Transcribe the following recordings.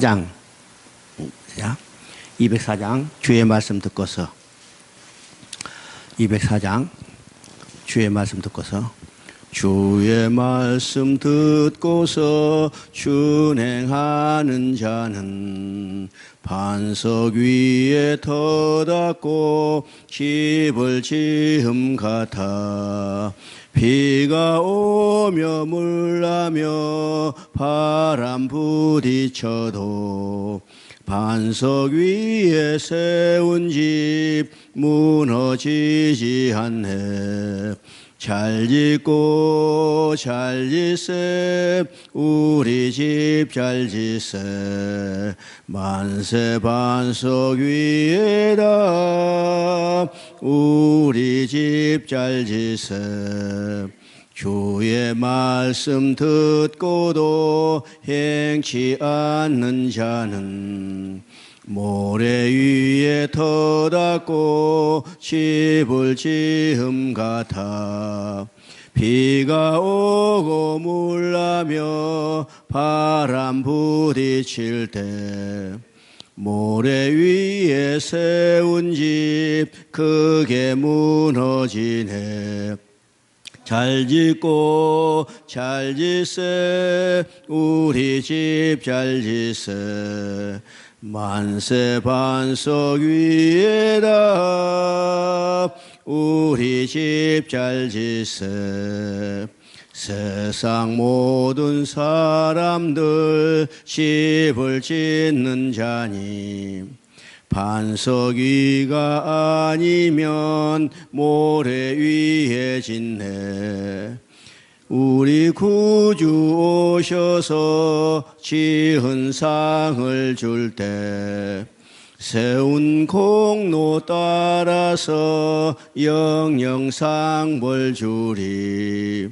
204장, 204장 주의 말씀 듣고서 204장 주의 말씀 듣고서 주의 말씀 듣고서 준행하는 자는 반석 위에 터닫고 집을 지음 같아 비가 오며 물나며 바람 부딪혀도 반석 위에 세운 집 무너지지 않네. 잘 짓고 잘 짓세 우리 집 잘 짓세 만세 반석 위에다 우리 집 잘 짓세 주의 말씀 듣고도 행치 않는 자는 모래 위에 터닫고 집을 지음 같아 비가 오고 물나며 바람 부딪힐 때 모래 위에 세운 집 크게 무너지네. 잘 짓고 잘 짓세 우리 집 잘 짓세 만세 반석 위에다 우리 집 잘 짓세 세상 모든 사람들 집을 짓는 자니 반석 위가 아니면 모래 위에 짓네. 우리 구주 오셔서 지은 상을 줄 때 세운 공로 따라서 영영 상벌 주리.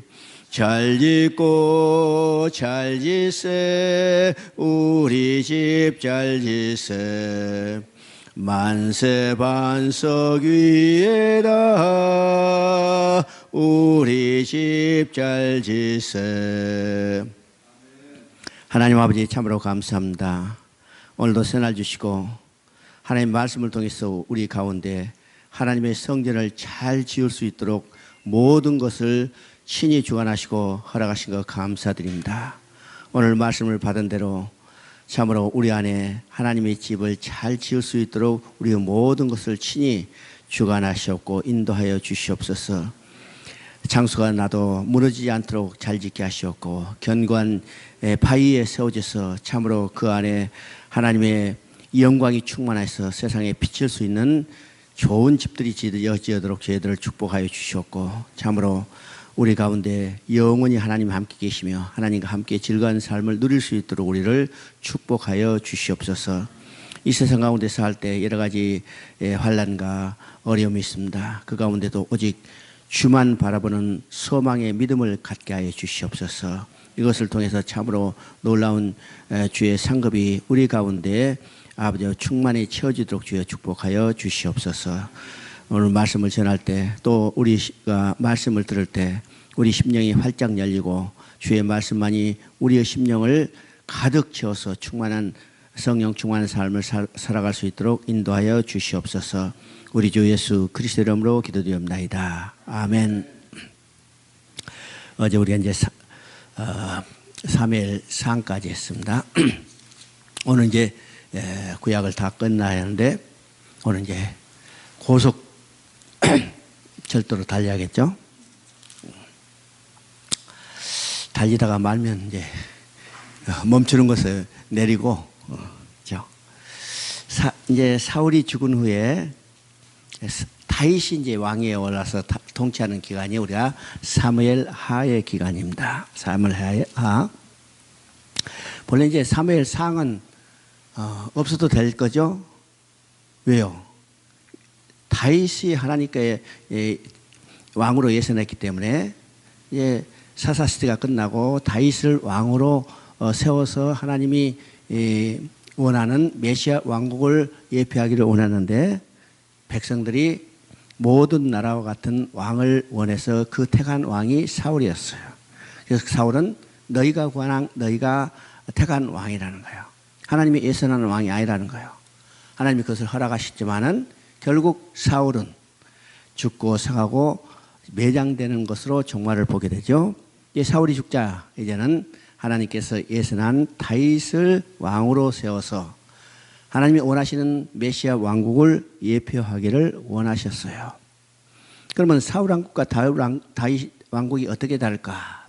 잘 짓고 잘 짓세 우리 집 잘 짓세 만세 반석 위에다 우리 집 잘 짓세. 하나님 아버지 참으로 감사합니다. 오늘도 새날 주시고 하나님 말씀을 통해서 우리 가운데 하나님의 성전을 잘 지을 수 있도록 모든 것을 친히 주관하시고 허락하신 것 감사드립니다. 오늘 말씀을 받은 대로 참으로 우리 안에 하나님의 집을 잘 지을 수 있도록 우리의 모든 것을 친히 주관하시옵고 인도하여 주시옵소서. 장수가 나도 무너지지 않도록 잘 짓게 하시옵고 견고한 바위에 세워져서 참으로 그 안에 하나님의 영광이 충만해서 세상에 비칠 수 있는 좋은 집들이 지어지도록 저희들을 축복하여 주시옵고 참으로 우리 가운데 영원히 하나님 함께 계시며 하나님과 함께 즐거운 삶을 누릴 수 있도록 우리를 축복하여 주시옵소서. 이 세상 가운데서 할 때 여러 가지 환난과 어려움이 있습니다. 그 가운데도 오직 주만 바라보는 소망의 믿음을 갖게 하여 주시옵소서. 이것을 통해서 참으로 놀라운 주의 상급이 우리 가운데 아버지와 충만히 채워지도록 주여 축복하여 주시옵소서. 오늘 말씀을 전할 때 또 우리가 말씀을 들을 때 우리 심령이 활짝 열리고 주의 말씀만이 우리의 심령을 가득 채워서 충만한 성령 충만한 삶을 살아갈 수 있도록 인도하여 주시옵소서. 우리 주 예수 그리스도 이름으로 기도드리옵나이다. 아멘. 어제 우리가 이제 사무엘상까지 했습니다. 오늘 이제 구약을 다 끝나야 하는데 오늘 이제 고속 절도로 달려야겠죠. 달리다가 말면 이제 멈추는 것을 내리고 이제 사울이 죽은 후에 다윗이 이제 왕위에 올라서 통치하는 기간이 우리가 사무엘 하의 기간입니다. 사무엘 하. 본래 이제 사무엘 상은 없어도 될 거죠. 왜요? 다윗이 하나님께 왕으로 예선했기 때문에 이제 사사 시대가 끝나고 다윗을 왕으로 세워서 하나님이 원하는 메시아 왕국을 예표하기를 원하는데 백성들이 모든 나라와 같은 왕을 원해서 그 택한 왕이 사울이었어요. 그래서 사울은 너희가 택한 왕이라는 거예요. 하나님이 예선하는 왕이 아니라는 거예요. 하나님이 그것을 허락하셨지만은 결국 사울은 죽고 상하고 매장되는 것으로 종말을 보게 되죠. 이제 사울이 죽자 이제는 하나님께서 예선한 다윗을 왕으로 세워서 하나님이 원하시는 메시아 왕국을 예표하기를 원하셨어요. 그러면 사울 왕국과 다윗 왕국이 어떻게 다를까?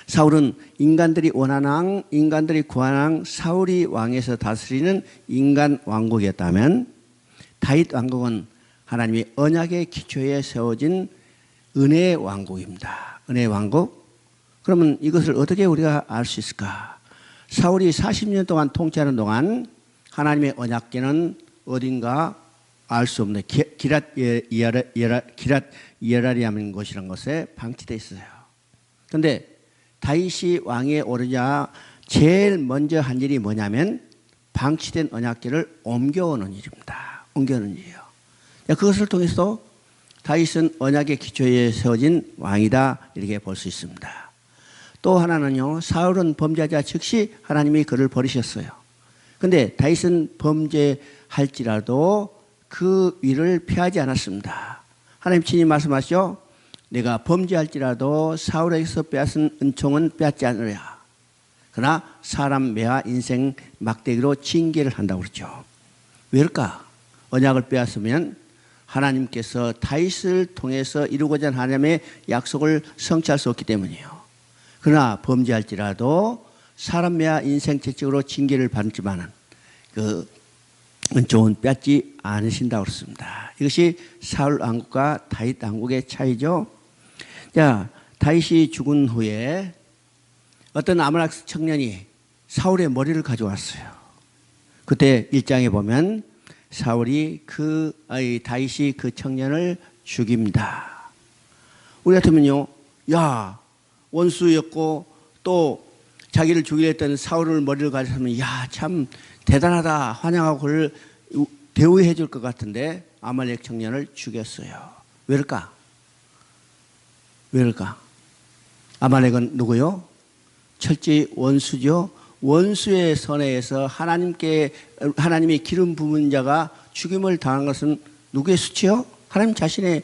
사울은 인간들이 원하는 왕, 인간들이 구하는 왕, 사울이 왕에서 다스리는 인간 왕국이었다면 다윗 왕국은 하나님의 언약의 기초에 세워진 은혜의 왕국입니다. 은혜의 왕국? 그러면 이것을 어떻게 우리가 알 수 있을까? 사울이 40년 동안 통치하는 동안 하나님의 언약궤는 어딘가 알 수 없는 기랏 예라리암인 곳이라는 것에 방치되어 있어요. 그런데 다윗이 왕에 오르자 제일 먼저 한 일이 뭐냐면 방치된 언약궤를 옮겨오는 일입니다. 옮겨오는 일이에요. 그것을 통해서 다윗은 언약의 기초에 세워진 왕이다 이렇게 볼 수 있습니다. 또 하나는요, 사울은 범죄하자 즉시 하나님이 그를 버리셨어요. 그런데 다윗은 범죄할지라도 그 위를 피하지 않았습니다. 하나님 친히 말씀하시죠. 내가 범죄할지라도 사울에게서 빼앗은 은총은 빼앗지 않으랴. 그러나 사람 매와 인생 막대기로 징계를 한다고 그러죠. 왜일까? 언약을 빼앗으면 하나님께서 다윗을 통해서 이루고자 하는 하나님의 약속을 성취할 수 없기 때문이에요. 그러나 범죄할지라도 사람 매와 인생 채찍으로 징계를 받지만은 그 은총은 빼앗지 않으신다고 그렇습니다. 이것이 사울 왕국과 다윗 왕국의 차이죠. 자, 다윗이 죽은 후에 어떤 아말렉 청년이 사울의 머리를 가져왔어요. 그때 1장에 보면 다윗이 그 청년을 죽입니다. 우리 같으면요, 야, 원수였고 또 자기를 죽이려 했던 사울을 머리를 가져서면 야, 참 대단하다 환영하고 그를 대우해 줄 것 같은데 아말렉 청년을 죽였어요. 왜일까? 왜일까? 아말렉은 누구요? 철저히 원수죠. 원수의 선에서 하나님의 기름 부은 자가 죽임을 당한 것은 누구의 수치요? 하나님 자신의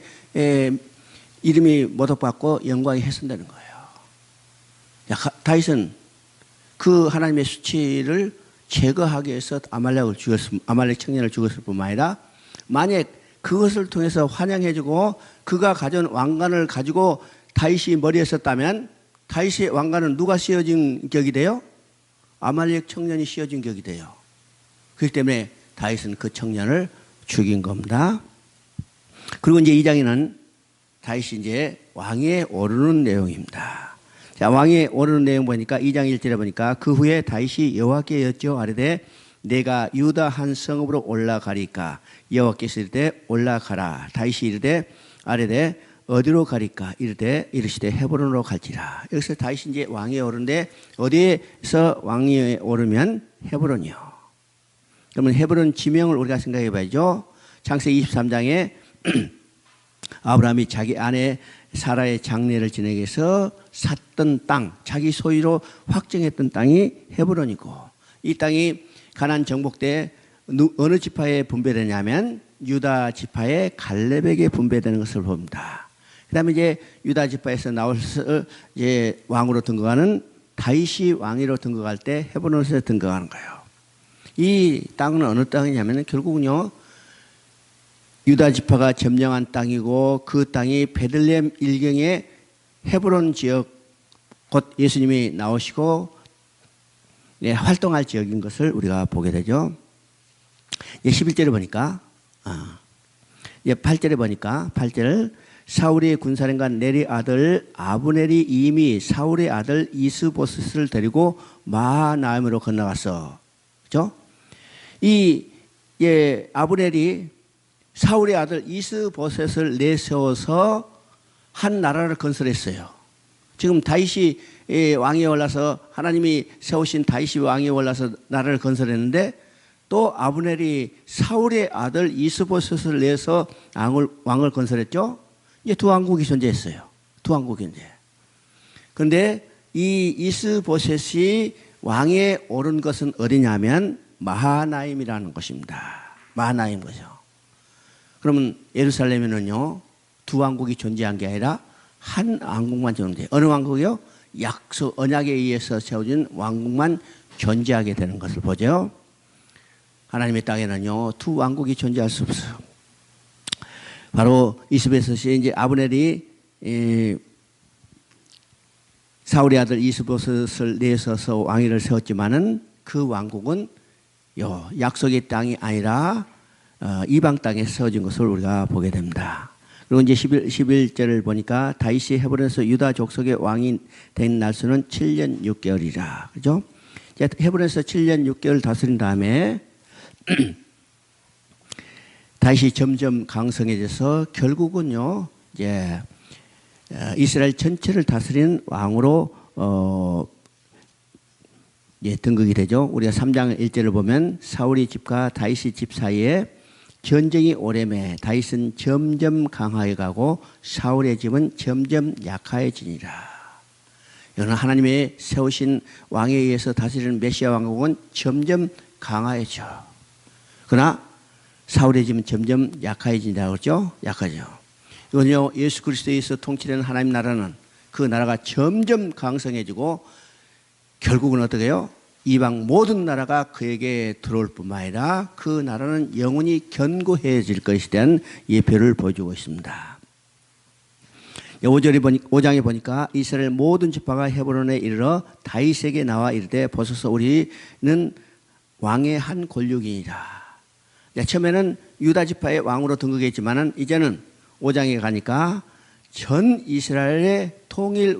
이름이 모독받고 영광이 훼손되는 거예요. 다윗은 그 하나님의 수치를 제거하기 위해서 아말렉 청년을 죽였을 뿐만 아니라 만약 그것을 통해서 환영해주고 그가 가져온 왕관을 가지고 다윗이 머리에 썼다면 다윗의 왕관은 누가 씌워진 격이 돼요? 아말렉 청년이 씌워진 격이 돼요. 그렇기 때문에 다윗은 그 청년을 죽인 겁니다. 그리고 이제 2장에는 다윗이 이제 왕위에 오르는 내용입니다. 자, 왕위에 오르는 내용 보니까 2장 1절에 보니까 그 후에 다윗이 여호와께 여쭈어 아뢰되 내가 유다 한 성읍으로 올라가리까 여호와께서 이르되 올라가라. 다윗이 이르되 아뢰되 어디로 가리까 이르시되 헤브론으로 갈지라. 여기서 다윗이 이제 왕위에 오르는데 어디에서 왕위에 오르면 헤브론이요. 그러면 헤브론 지명을 우리가 생각해 봐야죠. 창세기 23장에 아브라함이 자기 아내 사라의 장례를 지내기 위해서 샀던 땅, 자기 소유로 확정했던 땅이 헤브론이고 이 땅이 가나안 정복 때 어느 지파에 분배되냐면 유다 지파의 갈렙에게 분배되는 것을 봅니다. 그 다음에 이제 유다 지파에서 나와서 이제 왕으로 등극하는 다윗이 왕위로 등극할 때 헤브론에서 등극하는 거예요. 이 땅은 어느 땅이냐면 결국은요, 유다 지파가 점령한 땅이고 그 땅이 베들레헴 일경의 헤브론 지역, 곧 예수님이 나오시고 활동할 지역인 것을 우리가 보게 되죠. 11절에 보니까 8절에 보니까 8절 사울의 군사령관 네리 아들 아브넬이 이미 사울의 아들 이스보셋을 데리고 마하나임으로 건너갔어. 그렇죠? 아브넬이 사울의 아들 이스보셋을 내세워서 한 나라를 건설했어요. 지금 다윗이 왕위에 올라서 하나님이 세우신 다윗이 왕위에 올라서 나라를 건설했는데 또 아브넬이 사울의 아들 이스보셋을 내서 왕을 건설했죠. 이제 두 왕국이 존재했어요. 두 왕국이 이제. 그런데 이 이스보셋이 왕에 오른 것은 어디냐면 마하나임이라는 것입니다. 마하나임 거죠. 그러면 예루살렘에는요, 두 왕국이 존재한 게 아니라 한 왕국만 존재해요. 어느 왕국이요? 약속, 언약에 의해서 세워진 왕국만 존재하게 되는 것을 보죠. 하나님의 땅에는요, 두 왕국이 존재할 수 없어요. 바로 이스보셋이 이제 아브넬이 사울의 아들 이스보셋을 내서서 왕위를 세웠지만은 그 왕국은 약속의 땅이 아니라 이방 땅에 세워진 것을 우리가 보게 됩니다. 그리고 이제 11절을 보니까 다윗이 헤브론에서 유다 족속의 왕이 된 날수는 7년 6개월이라. 그죠? 헤브론에서 7년 6개월 다스린 다음에 다윗이 점점 강성해져서 결국은요, 이제 이스라엘 전체를 다스리는 왕으로 등극이 되죠. 우리가 3장 1절을 보면 사울의 집과 다윗의 집 사이에 전쟁이 오래매 다윗은 점점 강하게 가고 사울의 집은 점점 약해지니라. 이거는 하나님의 세우신 왕에 의해서 다스리는 메시아 왕국은 점점 강화해져. 그러나 사울의 집은 점점 약해진다고 그러죠. 약하죠. 이건요, 예수 그리스도에서 통치되는 하나님 나라는 그 나라가 점점 강성해지고 결국은 어떻게 해요? 이방 모든 나라가 그에게 들어올 뿐만 아니라 그 나라는 영원히 견고해질 것에 대한 예표를 보여주고 있습니다. 5장에 보니까 이스라엘 모든 지파가 헤브론에 이르러 다윗에게 나와 이르되 보소서 우리는 왕의 한 권력이니라. 처음에는 유다 지파의 왕으로 등극했지만은 이제는 5장에 가니까 전 이스라엘의 통일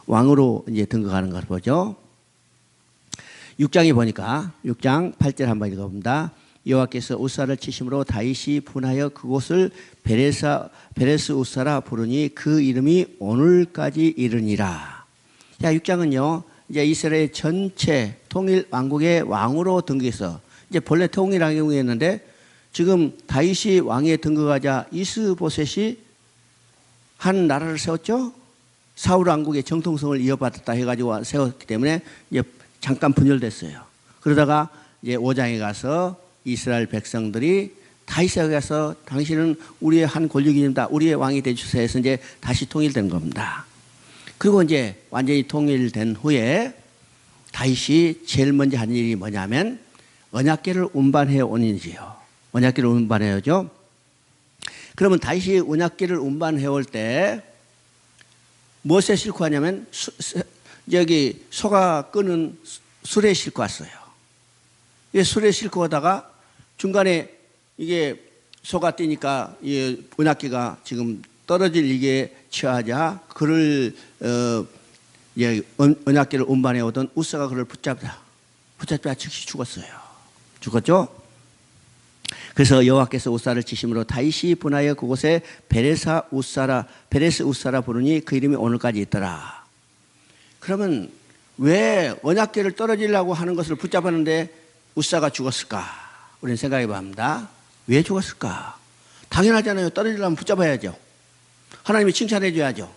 왕으로 이제 등극하는 것을 보죠. 6장에 보니까 6장 8절 한번 읽어봅니다. 여호와께서 우사를 치심으로 다윗이 분하여 그곳을 베레스 우사라 부르니 그 이름이 오늘까지 이르니라. 자, 6장은요, 이제 이스라엘 전체 통일 왕국의 왕으로 등극해서 이제 본래 통일 왕국이었는데 지금 다윗이 왕에 등극하자 이스보셋이 한 나라를 세웠죠. 사울 왕국의 정통성을 이어받았다 해가지고 세웠기 때문에 이제 잠깐 분열됐어요. 그러다가 이제 5장에 가서 이스라엘 백성들이 다윗에게 가서 당신은 우리의 한 권력입니다. 우리의 왕이 되주세요 해서 이제 다시 통일된 겁니다. 그리고 이제 완전히 통일된 후에 다윗이 제일 먼저 한 일이 뭐냐면 언약궤를 운반해 오는지요. 언약궤를 운반해오죠. 그러면 다윗이 언약궤를 운반해 올 때 무엇에 싣고 하냐면 여기 소가 끄는 수레에 싣고 왔어요. 수레에 싣고 오다가 중간에 이게 소가 뛰니까 이 언약궤가 지금 떨어질 일에 처하자 그를 언약궤를 운반해 오던 우사가 그를 붙잡자 즉시 죽었어요. 죽었죠? 그래서 여호와께서 우사를 치심으로 다윗이 분하여 그곳에 베레스 우사라 부르니 그 이름이 오늘까지 있더라. 그러면 왜 언약궤를 떨어지려고 하는 것을 붙잡았는데 우사가 죽었을까? 우리는 생각해 봅니다. 왜 죽었을까? 당연하잖아요. 떨어지려면 붙잡아야죠. 하나님이 칭찬해 줘야죠.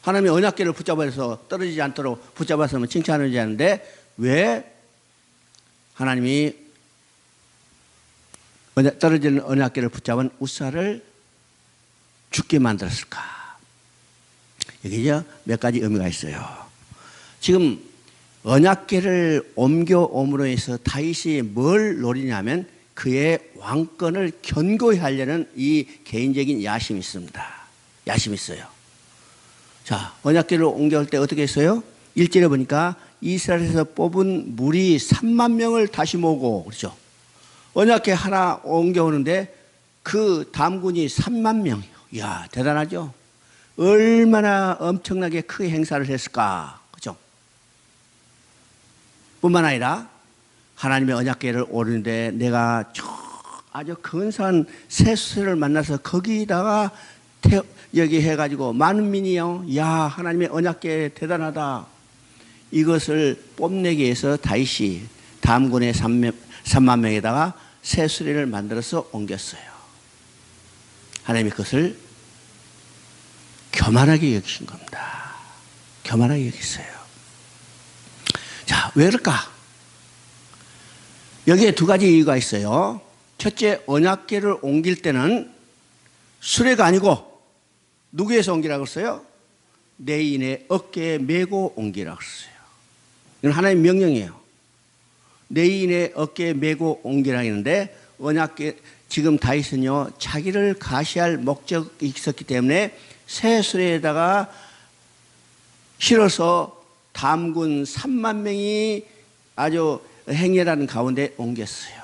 하나님이 언약궤를 붙잡아서 떨어지지 않도록 붙잡았으면 칭찬해 줘야 하는데 왜 하나님이 떨어지는 언약궤를 붙잡은 우사를 죽게 만들었을까? 여기 몇 가지 의미가 있어요. 지금 언약궤를 옮겨옴으로 해서 다윗이 뭘 노리냐면 그의 왕권을 견고히 하려는 이 개인적인 야심이 있습니다. 야심이 있어요. 자, 언약궤를 옮겨올 때 어떻게 했어요? 1절에 보니까 이스라엘에서 뽑은 무리 3만 명을 다시 모으고 그렇죠. 언약궤 하나 옮겨오는데 그 담군이 3만 명이요. 이야, 대단하죠? 얼마나 엄청나게 크게 행사를 했을까? 그죠? 뿐만 아니라 하나님의 언약궤를 오르는데 내가 아주 근사한 새수를 만나서 거기다가 여기 해가지고 많은 민이요. 야, 하나님의 언약궤 대단하다. 이것을 뽐내기 위해서 다윗이 담군의 3만 명에다가 새 수레를 만들어서 옮겼어요. 하나님이 그것을 교만하게 여기신 겁니다. 교만하게 여기셨어요. 자, 왜 그럴까? 여기에 두 가지 이유가 있어요. 첫째, 언약궤를 옮길 때는 수레가 아니고 누구에서 옮기라고 했어요? 내인의 어깨에 메고 옮기라고 했어요. 이건 하나님의 명령이에요. 내인의 어깨에 메고 옮기라고 했는데, 언약궤, 지금 다윗은요, 자기를 가시할 목적이 있었기 때문에 새 수레에다가 실어서 담군 3만 명이 아주 행렬하는 가운데 옮겼어요.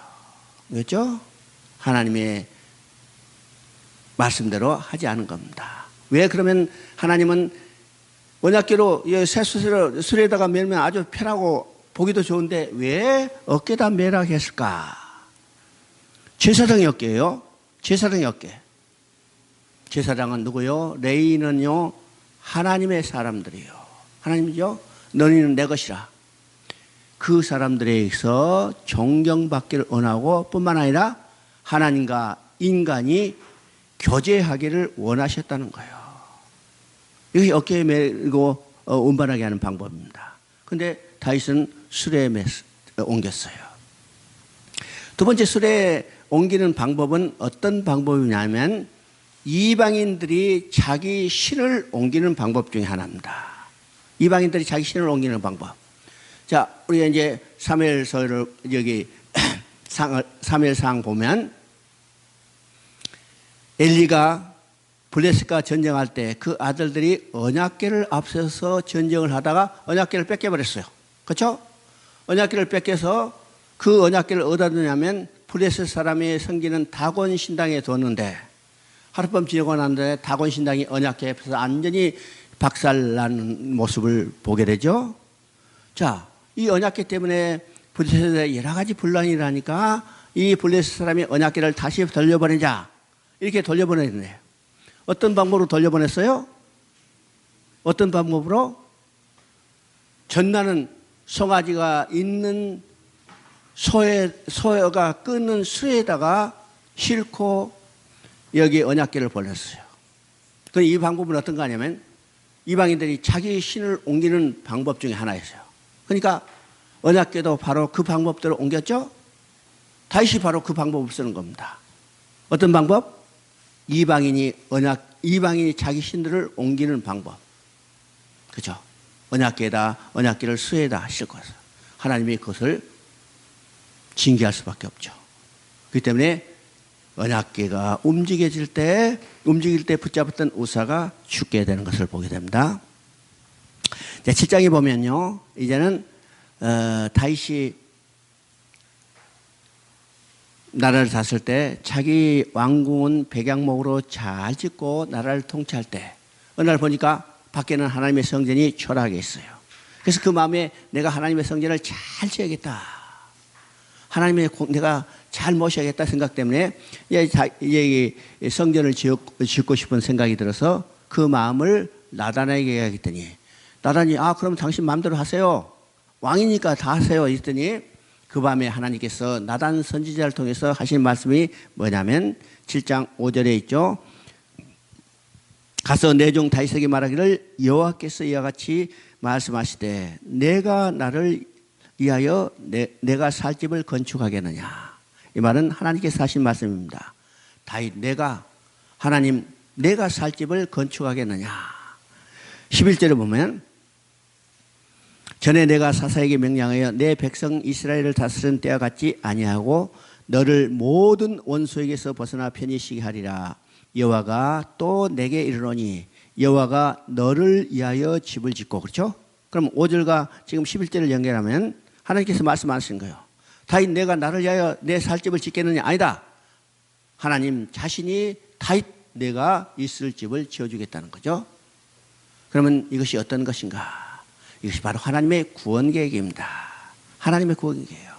그렇죠? 하나님의 말씀대로 하지 않은 겁니다. 왜 그러면 하나님은 언약궤로 새 수레에다가 매면 아주 편하고 보기도 좋은데 왜 어깨에다 매라고 했을까? 제사장의 어깨예요. 제사장의 어깨. 제사장은 누구요? 레위인은요, 하나님의 사람들이요. 하나님이죠. 너희는 내 것이라. 그 사람들에 의해서 존경받기를 원하고 뿐만 아니라 하나님과 인간이 교제하기를 원하셨다는 거예요. 이것이 어깨에 메고 운반하게 하는 방법입니다. 그런데 다윗은 수레에 옮겼어요. 두 번째, 수레에 옮기는 방법은 어떤 방법이냐면 이방인들이 자기 신을 옮기는 방법 중에 하나입니다. 이방인들이 자기 신을 옮기는 방법. 자, 우리가 이제 사무엘서를 여기 사무엘상 보면 엘리가 블레셋과 전쟁할 때 그 아들들이 언약궤를 앞서서 전쟁을 하다가 언약궤를 뺏겨버렸어요. 그렇죠? 언약궤를 뺏겨서 그 언약궤를 어디다 두냐면 블레셋 사람이 섬기는 다곤 신당에 뒀는데 하룻밤 지나고 난 다음에 다곤 신당이 언약궤 앞에서 완전히 박살난 모습을 보게 되죠. 자, 이 언약궤 때문에 블레셋에 여러 가지 분란이 일어나니까 이 블레셋 사람이 언약궤를 다시 돌려보내자, 이렇게 돌려보냈는데 어떤 방법으로 돌려보냈어요? 어떤 방법으로? 전나는 송아지가 있는 소가 끄는 수에다가 싣고 여기 언약궤를 보냈어요. 이 방법은 어떤 거 아니냐면 이방인들이 자기 신을 옮기는 방법 중에 하나였어요. 그러니까 언약궤도 바로 그 방법대로 옮겼죠. 다윗이 바로 그 방법을 쓰는 겁니다. 어떤 방법? 이방인이 자기 신들을 옮기는 방법. 그죠? 언약궤를 수에다 싣고 와서 하나님이 그것을 징계할 수밖에 없죠. 그렇기 때문에 언약궤가 움직일 때 붙잡았던 우사가 죽게 되는 것을 보게 됩니다. 7장에 보면요, 이제는 다윗이 나라를 다스릴 때 자기 왕궁은 백양목으로 잘 짓고 나라를 통치할 때 어느 날 보니까 밖에는 하나님의 성전이 초라하게 있어요. 그래서 그 마음에 내가 하나님의 성전을 잘 지어야겠다, 내가 잘 모셔야겠다 생각 때문에 이제 성전을 짓고 싶은 생각이 들어서 그 마음을 나단에게 얘기했더니 나단이 그럼 당신 마음대로 하세요, 왕이니까 다 하세요 했더니 그 밤에 하나님께서 나단 선지자를 통해서 하신 말씀이 뭐냐면 7장 5절에 있죠. 가서 내 종 다윗에게 말하기를 여호와께서 이와 같이 말씀하시되 내가 나를 위하여 내가 살 집을 건축하겠느냐. 이 말은 하나님께서 하신 말씀입니다. 다윗, 하나님 내가 살 집을 건축하겠느냐. 11절에 보면 전에 내가 사사에게 명령하여 내 백성 이스라엘을 다스리는 때와 같지 아니하고 너를 모든 원수에게서 벗어나 편히 쉬게 하리라. 여호와가 또 내게 이르노니 여호와가 너를 위하여 집을 짓고. 그렇죠? 그럼 5절과 지금 11절을 연결하면 하나님께서 말씀하신 거예요. 다윗, 내가 나를 위하여 내 살 집을 짓겠느냐? 아니다. 하나님 자신이 다윗 내가 있을 집을 지어주겠다는 거죠. 그러면 이것이 어떤 것인가? 이것이 바로 하나님의 구원 계획입니다. 하나님의 구원 계획이에요.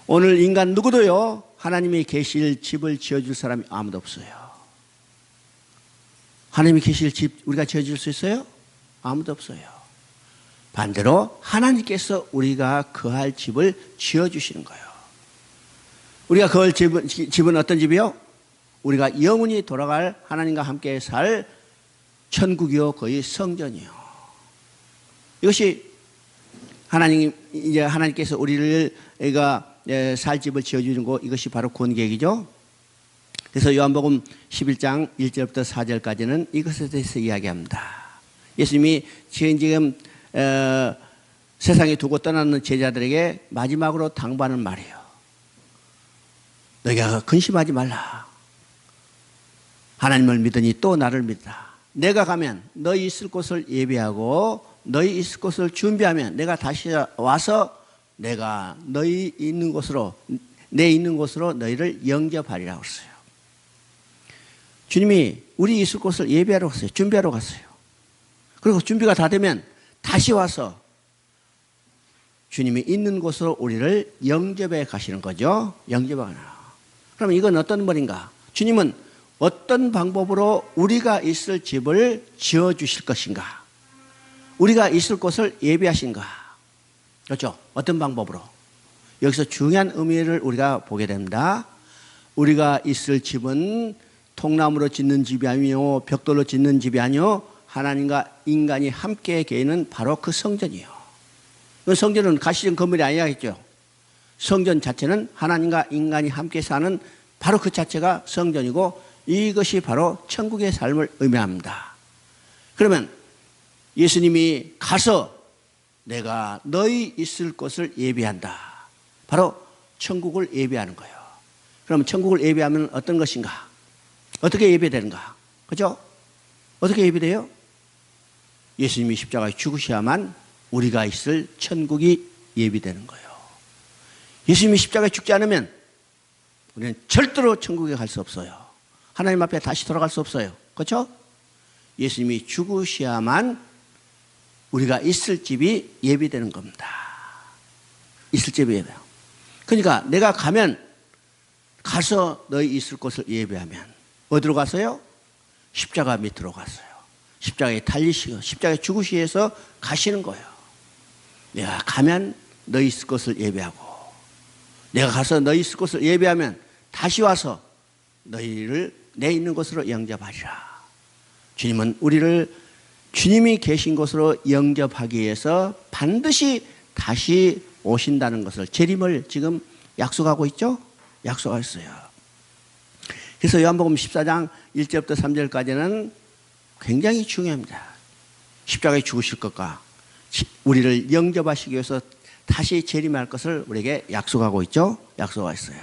오늘 인간 누구도요, 하나님이 계실 집을 지어줄 사람이 아무도 없어요. 하나님이 계실 집 우리가 지어줄 수 있어요? 아무도 없어요. 반대로 하나님께서 우리가 거할 집을 지어주시는 거예요. 우리가 거할 집은 어떤 집이요? 우리가 영원히 돌아갈 하나님과 함께 살 천국이요, 거의 성전이요. 이것이 이제 하나님께서 우리를 살 집을 지어주는 거, 이것이 바로 구원 계획이죠. 그래서 요한복음 11장 1절부터 4절까지는 이것에 대해서 이야기합니다. 예수님이 지금 세상에 두고 떠나는 제자들에게 마지막으로 당부하는 말이에요. 너희가 근심하지 말라. 하나님을 믿으니 또 나를 믿으라. 내가 가면 너희 있을 곳을 예비하고 너희 있을 곳을 준비하면 내가 다시 와서 내가 너희 있는 곳으로, 내 있는 곳으로 너희를 영접하리라고 했어요. 주님이 우리 있을 곳을 예비하러 갔어요. 준비하러 갔어요. 그리고 준비가 다 되면 다시 와서 주님이 있는 곳으로 우리를 영접해 가시는 거죠. 영접해 가나. 그럼 이건 어떤 말인가? 주님은 어떤 방법으로 우리가 있을 집을 지어주실 것인가? 우리가 있을 곳을 예비하신가? 그렇죠? 어떤 방법으로? 여기서 중요한 의미를 우리가 보게 됩니다. 우리가 있을 집은 통나무로 짓는 집이 아니요, 벽돌로 짓는 집이 아니요, 하나님과 인간이 함께 계는 바로 그 성전이요. 그 성전은 가시적 건물이 아니겠죠. 성전 자체는 하나님과 인간이 함께 사는 바로 그 자체가 성전이고, 이것이 바로 천국의 삶을 의미합니다. 그러면 예수님이 가서 내가 너희 있을 곳을 예비한다. 바로 천국을 예비하는 거예요. 그럼 천국을 예비하면 어떤 것인가? 어떻게 예배되는가? 그죠? 어떻게 예배돼요? 예수님이 십자가에 죽으셔야만 우리가 있을 천국이 예비되는 거예요. 예수님이 십자가에 죽지 않으면 우리는 절대로 천국에 갈 수 없어요. 하나님 앞에 다시 돌아갈 수 없어요. 그렇죠? 예수님이 죽으셔야만 우리가 있을 집이 예비되는 겁니다. 있을 집이 예배해요. 그러니까 내가 가서 너희 있을 곳을 예배하면 어디로 가서요? 십자가 밑으로 갔어요. 십자가에 달리시고 십자가에 죽으시기 위해서 가시는 거예요. 내가 가면 너희 있을 곳을 예배하고, 내가 가서 너희 있을 곳을 예배하면 다시 와서 너희를 내 있는 곳으로 영접하리라. 주님은 우리를 주님이 계신 곳으로 영접하기 위해서 반드시 다시 오신다는 것을, 재림을 지금 약속하고 있죠? 약속했어요. 그래서 요한복음 14장 1절부터 3절까지는 굉장히 중요합니다. 십자가에 죽으실 것과 우리를 영접하시기 위해서 다시 재림할 것을 우리에게 약속하고 있죠? 약속했어요.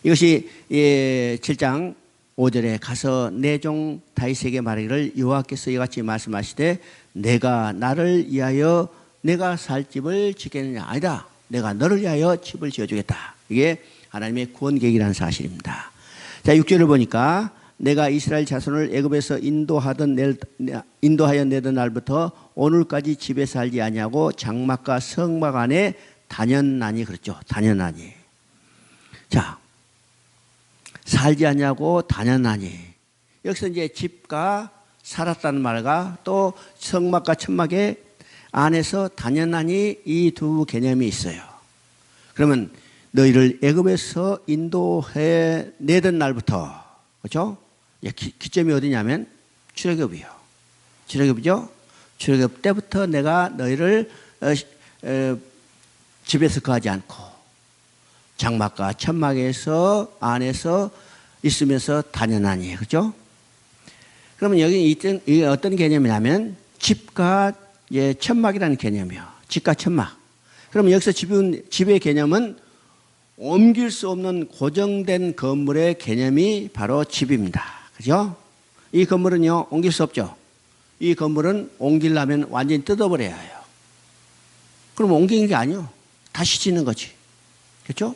이것이 7장 5절에 가서 내 종 다윗에게 말하기를 여호와께서 이같이 말씀하시되 내가 나를 위하여 내가 살 집을 짓겠느냐. 아니다. 내가 너를 위하여 집을 지어주겠다. 이게 하나님의 구원 계획이라는 사실입니다. 자, 6절을 보니까 내가 이스라엘 자손을 애굽에서 인도하여 내던 날부터 오늘까지 집에 살지 아니하고 장막과 성막 안에 다녔나니. 그렇죠. 다녔나니. 자, 살지 아니하고 다녔나니. 여기서 이제 집과 살았다는 말과 또 성막과 천막의 안에서 다녔나니, 이 두 개념이 있어요. 그러면 너희를 애굽에서 인도해 내던 날부터, 그렇죠? 기점이 어디냐면 출애굽이요. 출애굽이죠. 출애굽 때부터 내가 너희를 집에서 거하지 않고 장막과 천막에서 안에서 있으면서 다녔나니. 그렇죠? 그러면 여기 어떤 개념이냐면 집과 천막이라는 개념이요. 집과 천막. 그럼 여기서 집의 개념은 옮길 수 없는 고정된 건물의 개념이 바로 집입니다. 그죠? 이 건물은요, 옮길 수 없죠. 이 건물은 옮기려면 완전히 뜯어버려야 해요. 그럼 옮기는 게 아니요. 다시 짓는 거지. 그렇죠?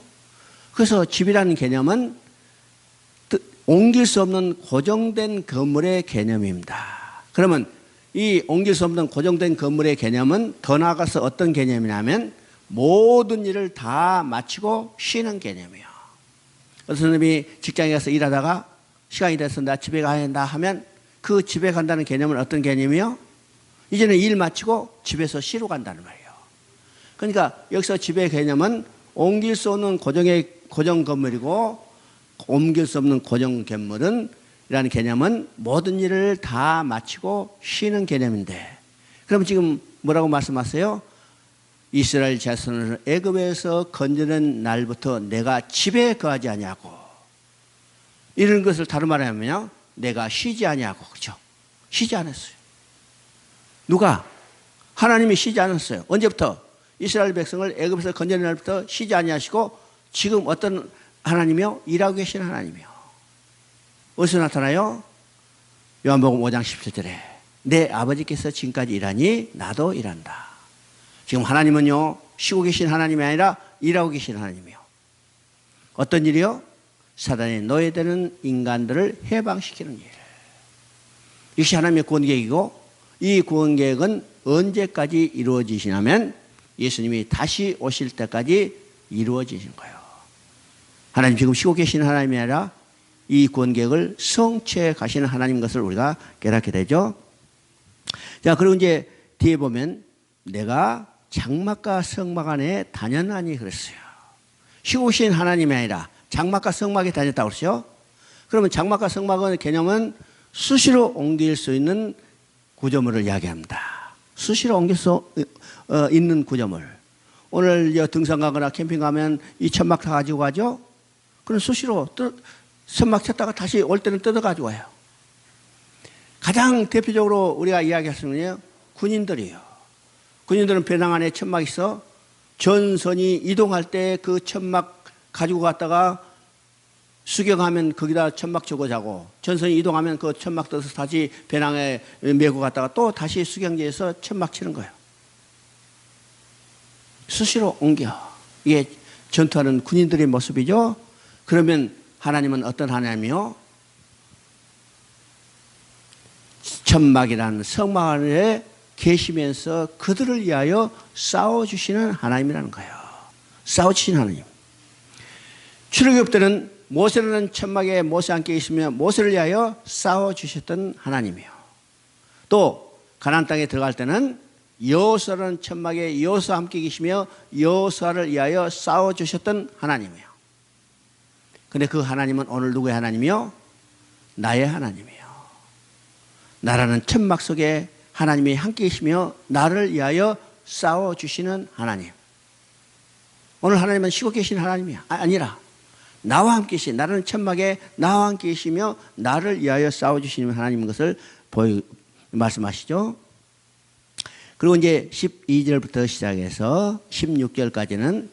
그래서 집이라는 개념은 옮길 수 없는 고정된 건물의 개념입니다. 그러면 이 옮길 수 없는 고정된 건물의 개념은 더 나아가서 어떤 개념이냐면 모든 일을 다 마치고 쉬는 개념이에요. 어떤 사람이 직장에 가서 일하다가 시간이 돼서 나 집에 가야 한다 하면 그 집에 간다는 개념은 어떤 개념이요? 이제는 일 마치고 집에서 쉬러 간다는 말이에요. 그러니까 여기서 집의 개념은 옮길 수 없는 고정 건물이고, 옮길 수 없는 고정 건물은 이라는 개념은 모든 일을 다 마치고 쉬는 개념인데, 그럼 지금 뭐라고 말씀하세요? 이스라엘 자손을 애굽에서 건져낸 날부터 내가 집에 거하지 아니하고, 이런 것을 다른 말로 하면요, 내가 쉬지 아니하고. 그렇죠? 쉬지 않았어요. 누가? 하나님이 쉬지 않았어요. 언제부터? 이스라엘 백성을 애굽에서 건져낸 날부터 쉬지 아니하시고, 지금 어떤 하나님이요? 일하고 계신 하나님이요. 어디서 나타나요? 요한복음 5장 17절에 내 아버지께서 지금까지 일하니 나도 일한다. 지금 하나님은요, 쉬고 계신 하나님이 아니라 일하고 계신 하나님이요. 어떤 일이요? 사단의 노예되는 인간들을 해방시키는 일. 이것이 하나님의 구원계획이고, 이 구원계획은 언제까지 이루어지시냐면 예수님이 다시 오실 때까지 이루어지신 거예요. 하나님 지금 쉬고 계시는 하나님이 아니라 이 구원계획을 성취해 가시는 하나님 것을 우리가 깨닫게 되죠. 자, 그리고 이제 뒤에 보면 내가 장막과 성막 안에 다녔나니 그랬어요. 쉬고 계신 하나님이 아니라 장막과 성막에 다녔다고 그러죠. 그러면 장막과 성막의 개념은 수시로 옮길 수 있는 구조물을 이야기합니다. 수시로 옮길 수 있는 구조물. 오늘 등산 가거나 캠핑 가면 이 천막 다 가지고 가죠. 그럼 수시로 천막 쳤다가 다시 올 때는 뜯어 가지고 와요. 가장 대표적으로 우리가 이야기할 수 있는 군인들이에요. 군인들은 배낭 안에 천막이 있어. 전선이 이동할 때 그 천막 가지고 갔다가 수경하면 거기다 천막 주고 자고, 전선이 이동하면 그 천막 떠서 다시 배낭에 메고 갔다가 또 다시 수경지에서 천막 치는 거예요. 수시로 옮겨. 이게 전투하는 군인들의 모습이죠. 그러면 하나님은 어떤 하나님이요? 천막이라는 성막 안에 계시면서 그들을 위하여 싸워주시는 하나님이라는 거예요. 싸워주시는 하나님. 출애굽 때는 모세라는 천막에 모세 함께 있으며 모세를 위하여 싸워주셨던 하나님이요. 또 가나안 땅에 들어갈 때는 여호수아라는 천막에 여호수아 함께 계시며 여호수아를 위하여 싸워주셨던 하나님이요. 근데 그 하나님은 오늘 누구의 하나님이요? 나의 하나님이요. 나라는 천막 속에 하나님이 함께 계시며 나를 위하여 싸워주시는 하나님. 오늘 하나님은 쉬고 계신 하나님이야. 아니라 나와 함께 계신, 나라는 천막에 나와 함께 계시며 나를 위하여 싸워주시는 하나님인 것을 말씀하시죠. 그리고 이제 12절부터 시작해서 16절까지는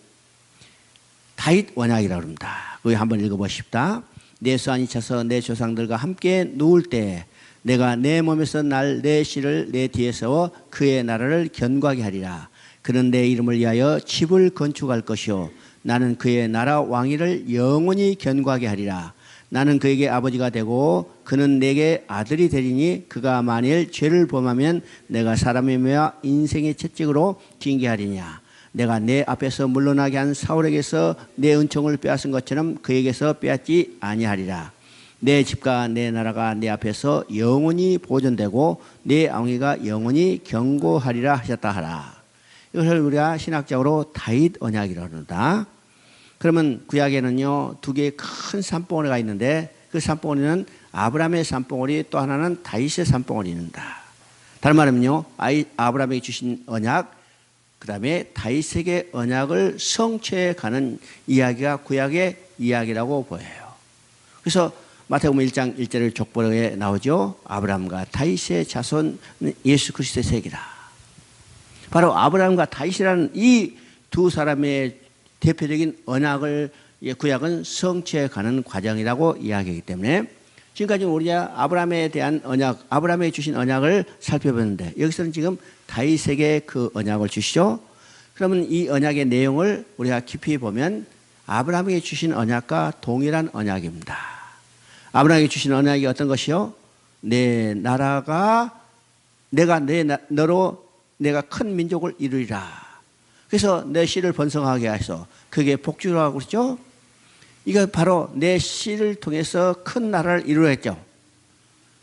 다윗 원약이라고 합니다. 거기 한번 읽어보십시다. 내 수완이 차서 내 조상들과 함께 누울 때 내가 내 몸에서 날 내 씨를 내 뒤에 세워 그의 나라를 견고하게 하리라. 그는 내 이름을 위하여 집을 건축할 것이요 나는 그의 나라 왕위를 영원히 견고하게 하리라. 나는 그에게 아버지가 되고 그는 내게 아들이 되리니 그가 만일 죄를 범하면 내가 사람의 묘와 인생의 채찍으로 징계하리냐. 내가 내 앞에서 물러나게 한 사울에게서 내 은총을 빼앗은 것처럼 그에게서 빼앗지 아니하리라. 내 집과 내 나라가 내 앞에서 영원히 보존되고 내 왕위가 영원히 견고하리라 하셨다 하라. 이것을 우리가 신학적으로 다윗 언약이라고 한다. 그러면 구약에는요, 두 개의 큰 산봉우리가 있는데 그 산봉우리는 아브라함의 산봉우리, 또 하나는 다윗의 산봉우리 있는다. 다른 말하면요, 아브라함에게 주신 언약, 그 다음에 다윗에게 언약을 성취해 가는 이야기가 구약의 이야기라고 보여요. 그래서 마태복음 1장 1절의 족보에 나오죠. 아브라함과 다윗의 자손 예수 그리스도의 세계다. 바로 아브라함과 다윗이라는 이 두 사람의 대표적인 언약을 구약은 성취해 가는 과정이라고 이야기하기 때문에 지금까지 우리가 아브라함에 대한 언약, 아브라함에게 주신 언약을 살펴봤는데 여기서는 지금 다윗에게 그 언약을 주시죠. 그러면 이 언약의 내용을 우리가 깊이 보면 아브라함에게 주신 언약과 동일한 언약입니다. 아브라함에게 주신 언약이 어떤 것이요? 내 나라가 너로 내가 큰 민족을 이루리라. 그래서 내 씨를 번성하게 하셔서 그게 복주라고 그러죠. 이거 바로 내 씨를 통해서 큰 나라를 이루었죠.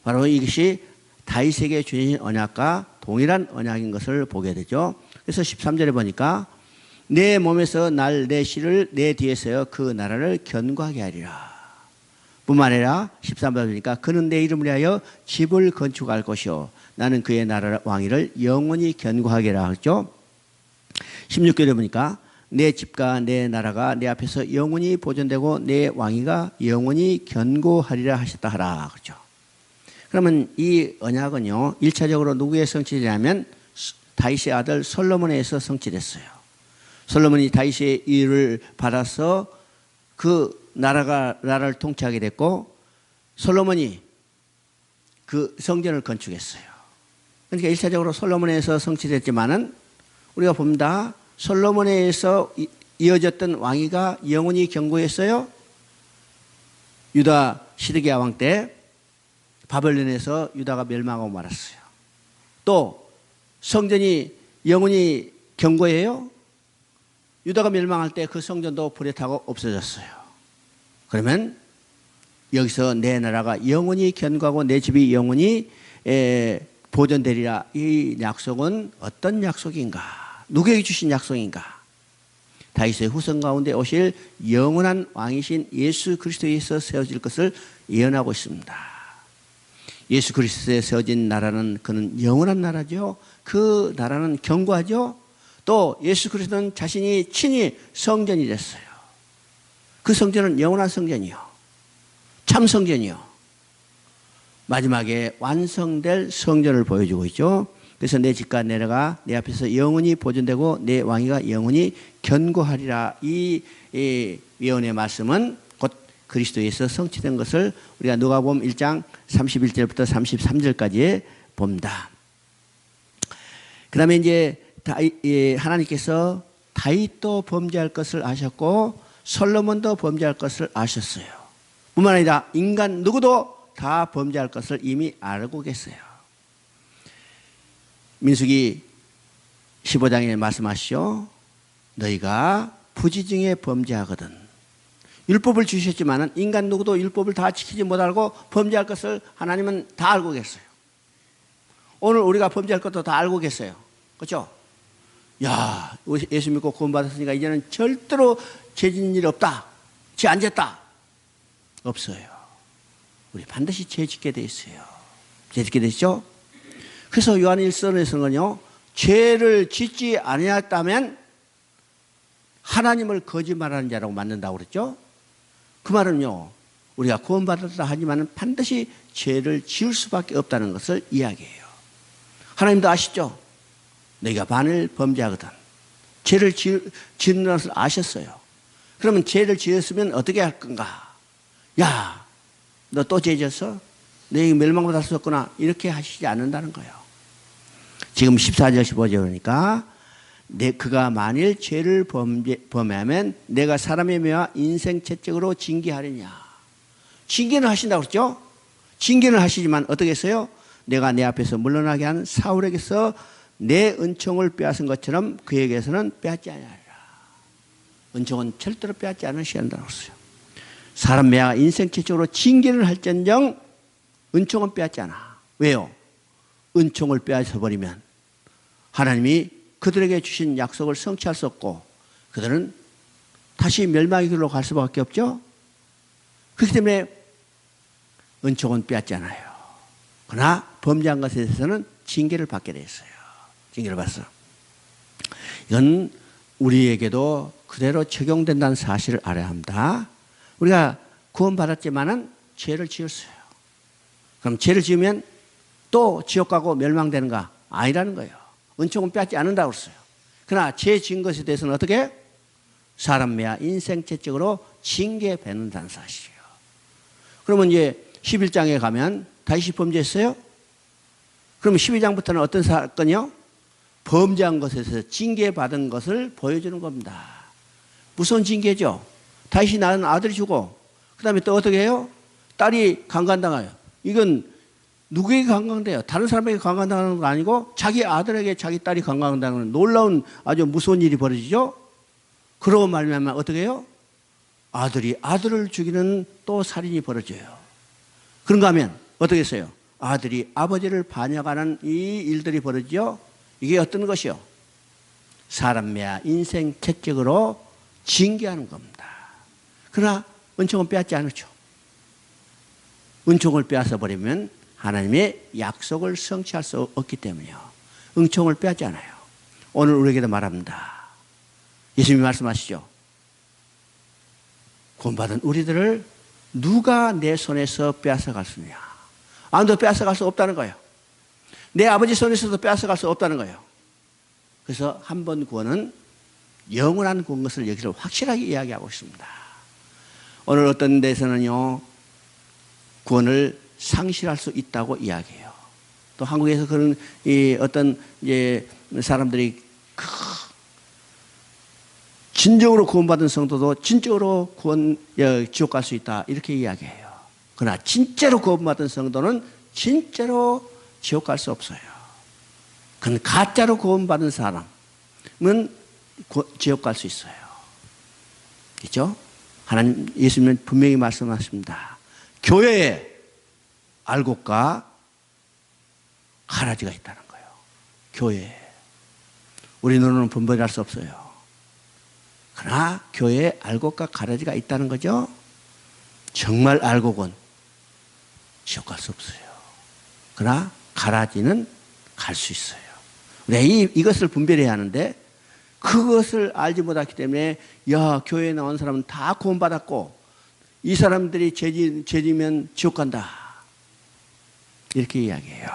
바로 이것이 다윗에게 주신 언약과 동일한 언약인 것을 보게 되죠. 그래서 13절에 보니까 내 몸에서 내 씨를 내 뒤에 세워 그 나라를 견고하게 하리라. 뿐만 아니라 13절에 보니까 그는 내 이름을 위하여 집을 건축할 것이요 나는 그의 나라 왕위를 영원히 견고하게 하라 했죠. 16절에 보니까 내 집과 내 나라가 내 앞에서 영원히 보존되고 내 왕위가 영원히 견고하리라 하셨다 하라. 그렇죠. 그러면 이 언약은요, 1차적으로 누구의 성취되냐면 다윗의 아들 솔로몬에서 성취됐어요. 솔로몬이 다윗의 일을 받아서 그 나라를 통치하게 됐고, 솔로몬이 그 성전을 건축했어요. 그러니까 1차적으로 솔로몬에서 성취됐지만은 우리가 봅니다. 솔로몬에서 이어졌던 왕위가 영원히 견고했어요. 유다 시드기야 왕 때 바벨론에서 유다가 멸망하고 말았어요. 또 성전이 영원히 견고해요. 유다가 멸망할 때 그 성전도 불에 타고 없어졌어요. 그러면 여기서 내 나라가 영원히 견고하고 내 집이 영원히 보존되리라. 이 약속은 어떤 약속인가? 누구에게 주신 약속인가? 다윗의 후손 가운데 오실 영원한 왕이신 예수 그리스도에서 세워질 것을 예언하고 있습니다. 예수 그리스도에 세워진 나라는 그는 영원한 나라죠. 그 나라는 견고하죠. 또 예수 그리스도는 자신이 친히 성전이 됐어요. 그 성전은 영원한 성전이요, 참 성전이요, 마지막에 완성될 성전을 보여주고 있죠. 그래서 내 집과 내 나라가 내 앞에서 영원히 보존되고 내 왕위가 영원히 견고하리라. 이 예언의 말씀은 곧 그리스도에서 성취된 것을 우리가 누가복음 1장 31절부터 33절까지 봅니다. 그 다음에 이제 하나님께서 다윗도 범죄할 것을 아셨고 솔로몬도 범죄할 것을 아셨어요. 뿐만 아니라 인간 누구도 다 범죄할 것을 이미 알고 계세요. 민수기 15장에 말씀하시죠. 너희가 부지중에 범죄하거든. 율법을 주셨지만 인간 누구도 율법을 다 지키지 못하고 범죄할 것을 하나님은 다 알고 계세요. 오늘 우리가 범죄할 것도 다 알고 계세요. 그렇죠? 야, 예수 믿고 구원받았으니까 이제는 절대로 죄 짓는 일 없다, 죄 안 짓다, 없어요. 우리 반드시 죄 짓게 돼 있어요. 죄 짓게 되시죠? 그래서 요한 1서에서는요, 죄를 짓지 아니했다면 하나님을 거짓말하는 자라고 만든다고 그랬죠. 그 말은요, 우리가 구원받았다 하지만 반드시 죄를 지을 수밖에 없다는 것을 이야기해요. 하나님도 아시죠? 너희가 반을 범죄하거든. 죄를 짓는 것을 아셨어요. 그러면 죄를 지었으면 어떻게 할 건가? 야, 너 또 죄 지었어? 너희 멸망받을 수 없구나. 이렇게 하시지 않는다는 거예요. 지금 14절 15절 그러니까 그가 만일 죄를 범하면 내가 사람의 묘와 인생 채찍으로 징계하리냐. 징계는 하신다고 그랬죠? 징계는 하시지만 어떻게 했어요? 내가 내 앞에서 물러나게 한 사울에게서 내 은총을 빼앗은 것처럼 그에게서는 빼앗지 아니하리라. 은총은 절대로 빼앗지 않으신다고 했어요. 사람 묘와 인생 채찍으로 징계를 할전정 은총은 빼앗지 않아. 왜요? 은총을 빼앗아버리면 하나님이 그들에게 주신 약속을 성취할 수 없고 그들은 다시 멸망의 길로 갈 수밖에 없죠. 그렇기 때문에 은총은 빼앗지 않아요. 그러나 범죄한 것에 대해서는 징계를 받게 됐어요. 징계를 받았어. 이건 우리에게도 그대로 적용된다는 사실을 알아야 합니다. 우리가 구원받았지만은 죄를 지었어요. 그럼 죄를 지으면 또 지옥 가고 멸망되는가? 아니라는 거예요. 은총은 빼앗지 않는다고 했어요. 그러나 죄 지은 것에 대해서는 어떻게? 사람 묘와 인생 채찍으로 징계받는다는 사실이에요. 그러면 이제 11장에 가면 다윗이 범죄했어요? 그러면 12장부터는 어떤 사건이요? 범죄한 것에서 징계받은 것을 보여주는 겁니다. 무서운 징계죠. 다윗이 낳은 아들이 죽고 그 다음에 또 어떻게 해요? 딸이 강간당해요. 이건 누구에게 강간돼요? 다른 사람에게 강간당하는 건 아니고 자기 아들에게 자기 딸이 강간당하는 놀라운 아주 무서운 일이 벌어지죠. 그러고 말미암아 어떻게 해요? 아들이 아들을 죽이는 또 살인이 벌어져요. 그런가 하면 어떻게 했어요? 아들이 아버지를 반역하는 이 일들이 벌어지죠. 이게 어떤 것이요? 사람 묘와 인생 채찍으로 징계하는 겁니다. 그러나 은총은 빼앗지 않죠. 은총을 빼앗아 버리면 하나님의 약속을 성취할 수 없기 때문이요. 은총을 빼앗지 않아요. 오늘 우리에게도 말합니다. 예수님이 말씀하시죠. 구원받은 우리들을 누가 내 손에서 빼앗아갈 수 있느냐. 아무도 빼앗아갈 수 없다는 거예요. 내 아버지 손에서도 빼앗아갈 수 없다는 거예요. 그래서 한 번 구원은 영원한 구원 것을 여기서 확실하게 이야기하고 있습니다. 오늘 어떤 데서는요, 구원을 상실할 수 있다고 이야기해요. 또 한국에서 그런 어떤 사람들이 진정으로 구원받은 성도도 진정으로 지옥 갈 수 있다 이렇게 이야기해요. 그러나 진짜로 구원받은 성도는 진짜로 지옥 갈 수 없어요. 그건 가짜로 구원받은 사람은 지옥 갈 수 있어요. 그렇죠? 하나님 예수님은 분명히 말씀하십니다. 교회에 알곡과 가라지가 있다는 거예요. 교회에. 우리 눈으로는 분별할 수 없어요. 그러나 교회에 알곡과 가라지가 있다는 거죠. 정말 알곡은 지옥 갈 수 없어요. 그러나 가라지는 갈 수 있어요. 우리가 이것을 분별해야 하는데 그것을 알지 못했기 때문에 야, 교회에 나온 사람은 다 구원받았고 이 사람들이 죄지면 지옥 간다 이렇게 이야기해요.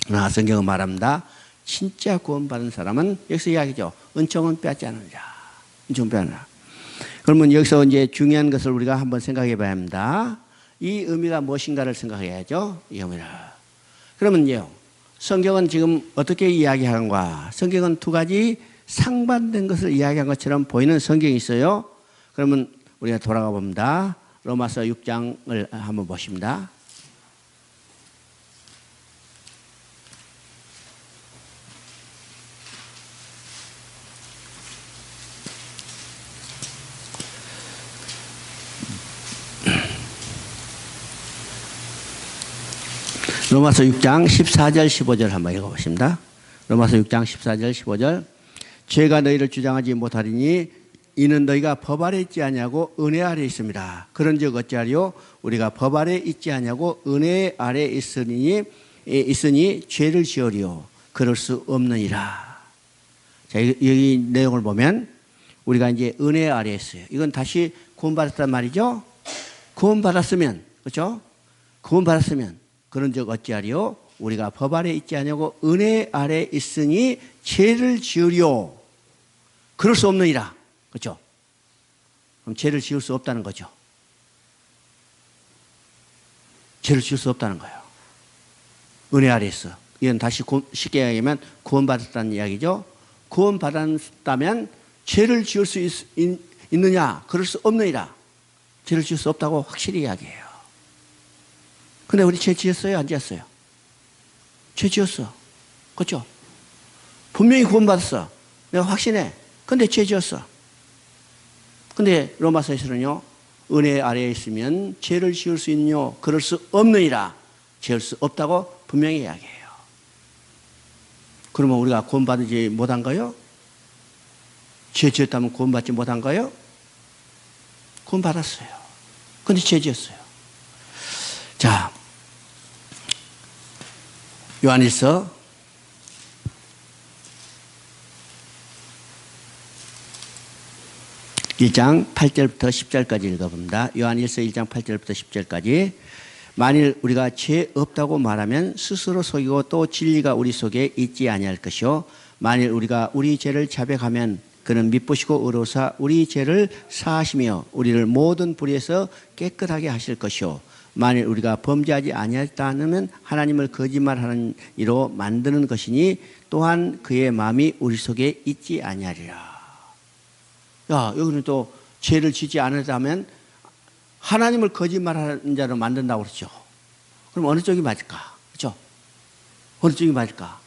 그러나 성경은 말합니다. 진짜 구원받은 사람은 여기서 이야기죠. 은총은 빼앗지 않느냐. 은총은 빼앗느냐. 그러면 여기서 이제 중요한 것을 우리가 한번 생각해 봐야 합니다. 이 의미가 무엇인가를 생각해야죠. 이 의미를. 그러면요, 성경은 지금 어떻게 이야기하는가? 성경은 두 가지 상반된 것을 이야기한 것처럼 보이는 성경이 있어요. 그러면 우리가 돌아가 봅니다. 로마서 6장을 한번 보십니다. 로마서 6장 14절 15절 한번 읽어보십니다. 로마서 6장 14절 15절. 죄가 너희를 주장하지 못하리니 이는 너희가 법 아래 있지 아니하고 은혜 아래 있습니다. 그런즉 어찌하리요? 우리가 법 아래 있지 아니하고 은혜 아래 있으니 죄를 지으리요? 그럴 수 없느니라. 자, 여기 내용을 보면 우리가 이제 은혜 아래 있어요. 이건 다시 구원받았단 말이죠. 구원받았으면, 그렇죠? 구원받았으면 그런즉 어찌하리요? 우리가 법 아래 있지 아니하고 은혜 아래 있으니 죄를 지으리요? 그럴 수 없느니라. 그렇죠? 그럼 죄를 지을 수 없다는 거죠. 죄를 지을 수 없다는 거예요. 은혜 아래 있어. 이건 다시 쉽게 이야기하면 구원받았다는 이야기죠. 구원받았다면 죄를 지을 수 있느냐? 그럴 수 없느니라. 죄를 지을 수 없다고 확실히 이야기해요. 근데 우리 죄 지었어요? 안 지었어요? 죄 지었어. 그렇죠? 분명히 구원받았어. 내가 확신해. 근데 죄 지었어. 근데 로마서에서는요, 은혜 아래에 있으면 죄를 지을 수 있느뇨? 그럴 수 없느니라. 지을 수 없다고 분명히 이야기해요. 그러면 우리가 구원받지 못한 거요? 죄 지었다면 구원받지 못한 거요? 구원받았어요. 근데 죄 지었어요. 자, 요한일서 1장 8절부터 10절까지 읽어봅니다. 요한일서 1장 8절부터 10절까지. 만일 우리가 죄 없다고 말하면 스스로 속이고 또 진리가 우리 속에 있지 아니할 것이요. 만일 우리가 우리 죄를 자백하면 그는 미쁘시고 의로우사 우리 죄를 사하시며 우리를 모든 불의에서 깨끗하게 하실 것이요. 만일 우리가 범죄하지 아니하였다면 하나님을 거짓말하는 이로 만드는 것이니 또한 그의 마음이 우리 속에 있지 아니하리라. 야, 여기는 또 죄를 짓지 않았다면 하나님을 거짓말하는 자로 만든다고 그러죠. 그럼 어느 쪽이 맞을까? 그렇죠? 어느 쪽이 맞을까?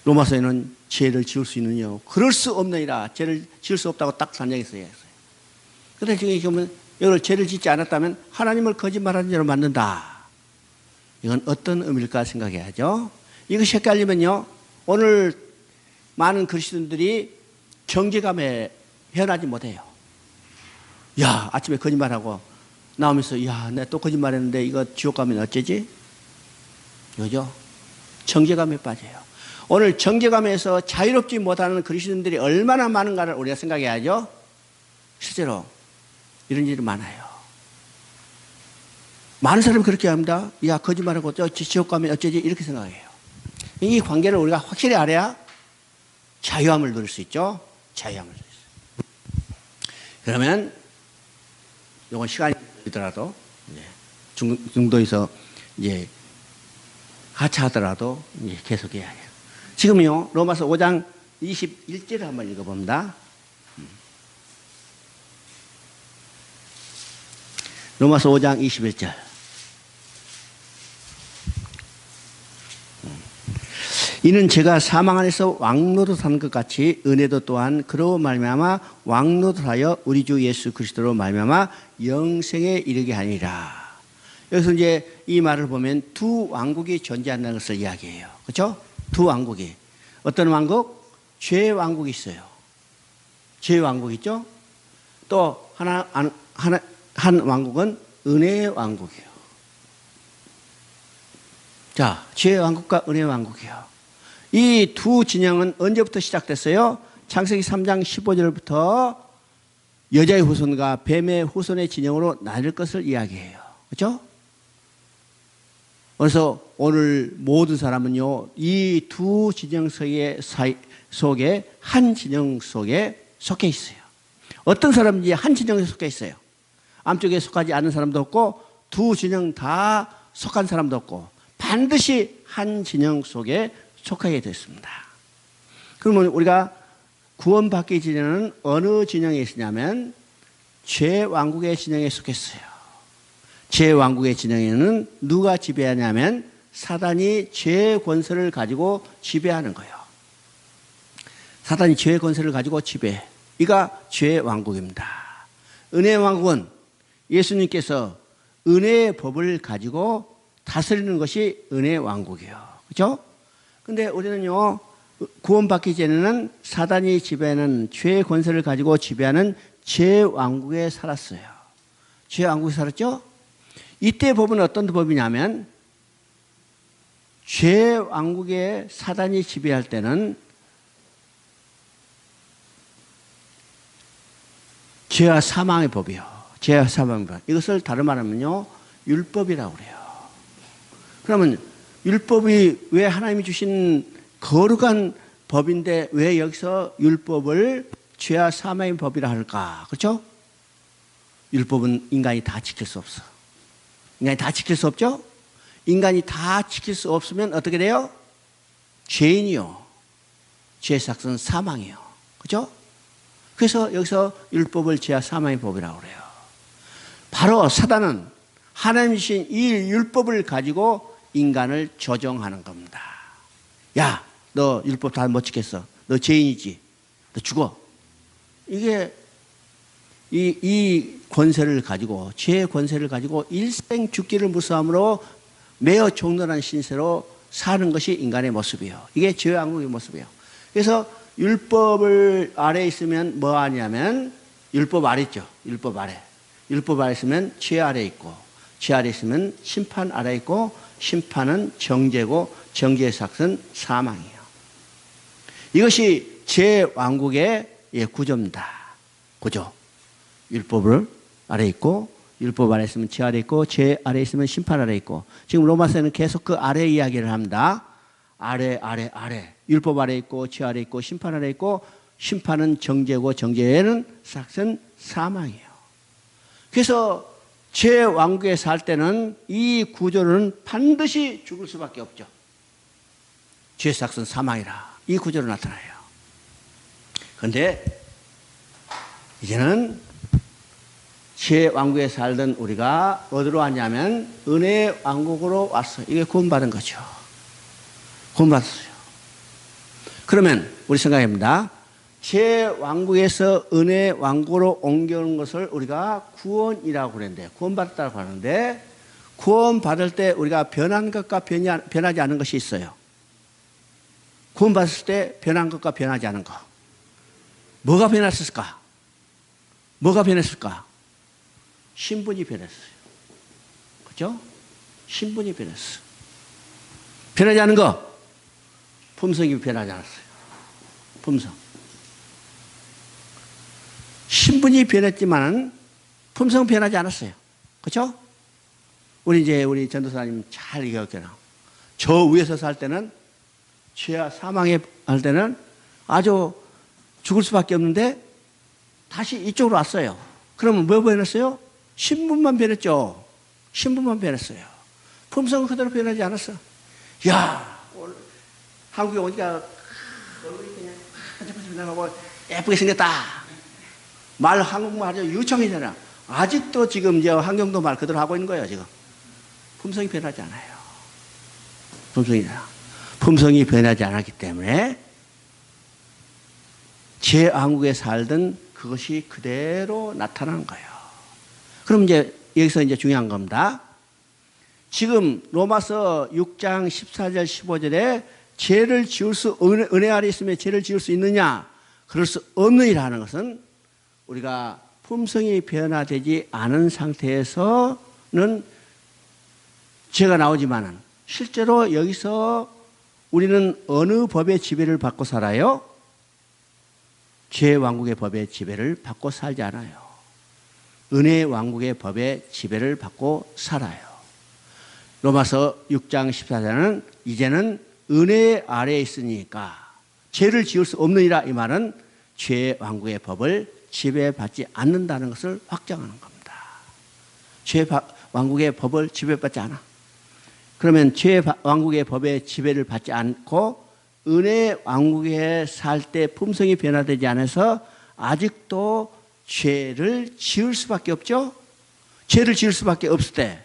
로마서에는 죄를 지을 수 있느냐? 그럴 수 없느니라. 죄를 지을 수 없다고 딱 단정했어요. 그런데 지금 보면 이걸 죄를 짓지 않았다면 하나님을 거짓말하는 자로 만든다. 이건 어떤 의미일까 생각해야죠. 이것이 헷갈리면요, 오늘 많은 그리스도인들이 정죄감에 헤어나지 못해요. 야, 아침에 거짓말하고 나오면서 야, 내가 또 거짓말했는데 이거 지옥 가면 어쩌지? 그죠? 정죄감에 빠져요. 오늘 정죄감에서 자유롭지 못하는 그리스도인들이 얼마나 많은가를 우리가 생각해야죠. 실제로 이런 일이 많아요. 많은 사람이 그렇게 합니다. 야, 거짓말하고 지옥 가면 어쩌지 이렇게 생각해요. 이 관계를 우리가 확실히 알아야 자유함을 누릴 수 있죠. 자유함을 누릴 수 있어요. 그러면 이건 시간이 들더라도 중도에서 이제 하차하더라도 이제 계속해야 해요. 지금요 로마서 5장 21절을 한번 읽어봅니다. 로마서 5장 21절. 이는 제가 사망 안에서 왕노릇한 것 같이 은혜도 또한 그로 말미암아 왕노릇하여 우리 주 예수 그리스도로 말미암아 영생에 이르게 하니라. 여기서 이제 이 말을 보면 두 왕국이 존재한다는 것을 이야기해요. 그렇죠? 두 왕국이. 어떤 왕국? 죄의 왕국이 있어요. 죄의 왕국 있죠? 또 한 왕국은 은혜의 왕국이에요. 자, 죄의 왕국과 은혜의 왕국이요. 이 두 진영은 언제부터 시작됐어요? 창세기 3장 15절부터 여자의 후손과 뱀의 후손의 진영으로 나눌 것을 이야기해요. 그렇죠? 그래서 오늘 모든 사람은요, 이 두 진영 속에 한 진영 속에 속해 있어요. 어떤 사람인지 한 진영에 속해 있어요. 안쪽에 속하지 않은 사람도 없고 두 진영 다 속한 사람도 없고 반드시 한 진영 속에 속하게 됐습니다. 그러면 우리가 구원받기 전에는 어느 진영에 있으냐면 죄왕국의 진영에 속했어요. 죄왕국의 진영에는 누가 지배하냐면 사단이 죄의 권세를 가지고 지배하는 거예요. 사단이 죄의 권세를 가지고 지배해. 이가 죄의 왕국입니다. 은혜의 왕국은 예수님께서 은혜의 법을 가지고 다스리는 것이 은혜의 왕국이에요. 그렇죠? 근데 우리는요, 구원받기 전에는 사단이 지배하는 죄의 권세를 가지고 지배하는 죄의 왕국에 살았어요. 죄의 왕국에 살았죠? 이때 법은 어떤 법이냐면 죄의 왕국에 사단이 지배할 때는 죄와 사망의 법이요. 죄와 사망의 법. 이것을 다른 말하면요, 율법이라고 그래요. 그러면 율법이 왜 하나님이 주신 거룩한 법인데 왜 여기서 율법을 죄와 사망의 법이라 할까? 그렇죠? 율법은 인간이 다 지킬 수 없어. 인간이 다 지킬 수 없죠? 인간이 다 지킬 수 없으면 어떻게 돼요? 죄인이요. 죄의 삭은 사망이요. 그렇죠? 그래서 여기서 율법을 죄와 사망의 법이라고 그래요. 바로 사단은 하나님이 주신 이 율법을 가지고 인간을 조종하는 겁니다. 야, 너 율법 다 못 지켰어. 너 죄인이지. 너 죽어. 이게 이 권세를 가지고, 죄의 권세를 가지고 일생 죽기를 무서함으로 매어 종론한 신세로 사는 것이 인간의 모습이에요. 이게 죄의 왕국의 모습이에요. 그래서 율법을 아래에 있으면 뭐 하냐면, 율법 아래 있죠. 율법 아래. 율법 아래 있으면 죄 아래 있고, 죄 아래 있으면 심판 아래 있고, 심판은 정죄고, 정죄의 삭은 사망이에요. 이것이 죄 왕국의 구조입니다. 구조. 율법을 아래 있고, 율법 아래 있으면 죄 아래 있고, 죄 아래 있으면 심판 아래 있고, 지금 로마서는 계속 그 아래 이야기를 합니다. 아래. 율법 아래 있고, 죄 아래 있고, 심판 아래 있고, 심판은 정죄고, 정죄에는 삭은 사망이에요. 그래서 죄 왕국에 살 때는 이 구조는 반드시 죽을 수밖에 없죠. 죄 삭은 사망이라. 이 구조로 나타나요. 그런데 이제는 죄 왕국에 살던 우리가 어디로 왔냐면 은혜의 왕국으로 왔어요. 이게 구원받은 거죠. 구원받았어요. 그러면 우리 생각합니다. 죄 왕국에서 은혜 왕국으로 옮겨오는 것을 우리가 구원이라고 그러는데, 구원받았다고 하는데, 구원받을 때 우리가 변한 것과 변하지 않은 것이 있어요. 구원받았을 때 변한 것과 변하지 않은 것. 뭐가 변했을까? 뭐가 변했을까? 신분이 변했어요. 그죠? 신분이 변했어. 변하지 않은 거. 품성이 변하지 않았어요. 품성. 신분이 변했지만은 품성은 변하지 않았어요. 그렇죠? 우리 전도사님 잘 얘기했잖아요. 저 위에서 살 때는 죄와 사망에 할 때는 아주 죽을 수밖에 없는데 다시 이쪽으로 왔어요. 그러면 뭐 변했어요? 신분만 변했죠. 신분만 변했어요. 품성은 그대로 변하지 않았어. 야, 오늘 한국에 오니까 얼굴이 그냥 반짝반짝하고 예쁘게 생겼다. 말 한국말 아주 유창이잖아. 아직도 지금 저 한경도 말 그대로 하고 있는 거예요, 지금. 품성이 변하지 않아요. 품성이 변하지 않았기 때문에 제 왕국에 살던 그것이 그대로 나타나는 거예요. 그럼 이제 여기서 이제 중요한 겁니다. 지금 로마서 6장 14절 15절에 죄를 지을 수 은혜 아래 있으면 죄를 지을 수 있느냐? 그럴 수 없느니라는 것은 우리가 품성이 변화되지 않은 상태에서는 죄가 나오지만은 실제로 여기서 우리는 어느 법의 지배를 받고 살아요? 죄 왕국의 법의 지배를 받고 살지 않아요. 은혜 왕국의 법의 지배를 받고 살아요. 로마서 6장 14절은 이제는 은혜 아래에 있으니까 죄를 지을 수 없느니라. 이 말은 죄 왕국의 법을 지배받지 않는다는 것을 확정하는 겁니다. 죄 왕국의 법을 지배받지 않아. 그러면 죄 왕국의 법의 지배를 받지 않고 은혜 왕국에 살 때 품성이 변화되지 않아서 아직도 죄를 지을 수밖에 없죠. 죄를 지을 수밖에 없을 때,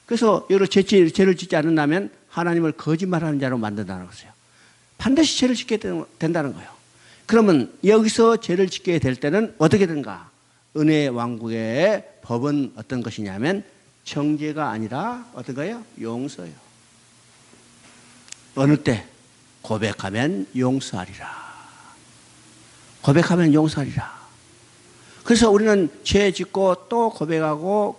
그래서 여러 죄를 짓지 않는다면 하나님을 거짓말하는 자로 만든다는 것이에요. 반드시 죄를 짓게 된다는 거예요. 그러면 여기서 죄를 짓게 될 때는 어떻게 된가? 은혜 왕국의 법은 어떤 것이냐면 정죄가 아니라 어떤 거예요? 용서예요. 어느 때? 고백하면 용서하리라. 고백하면 용서하리라. 그래서 우리는 죄 짓고 또 고백하면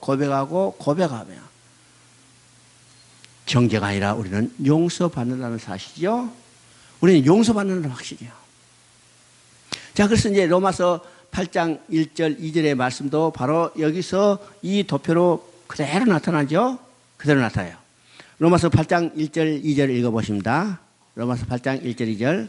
정죄가 아니라 우리는 용서받는다는 사실이죠. 우리는 용서받는다는 확신이에요. 자, 그래서 이제 로마서 8장 1절 2절의 말씀도 바로 여기서 이 도표로 그대로 나타나죠. 그대로 나타나요. 로마서 8장 1절 2절 읽어보십니다. 로마서 8장 1절 2절.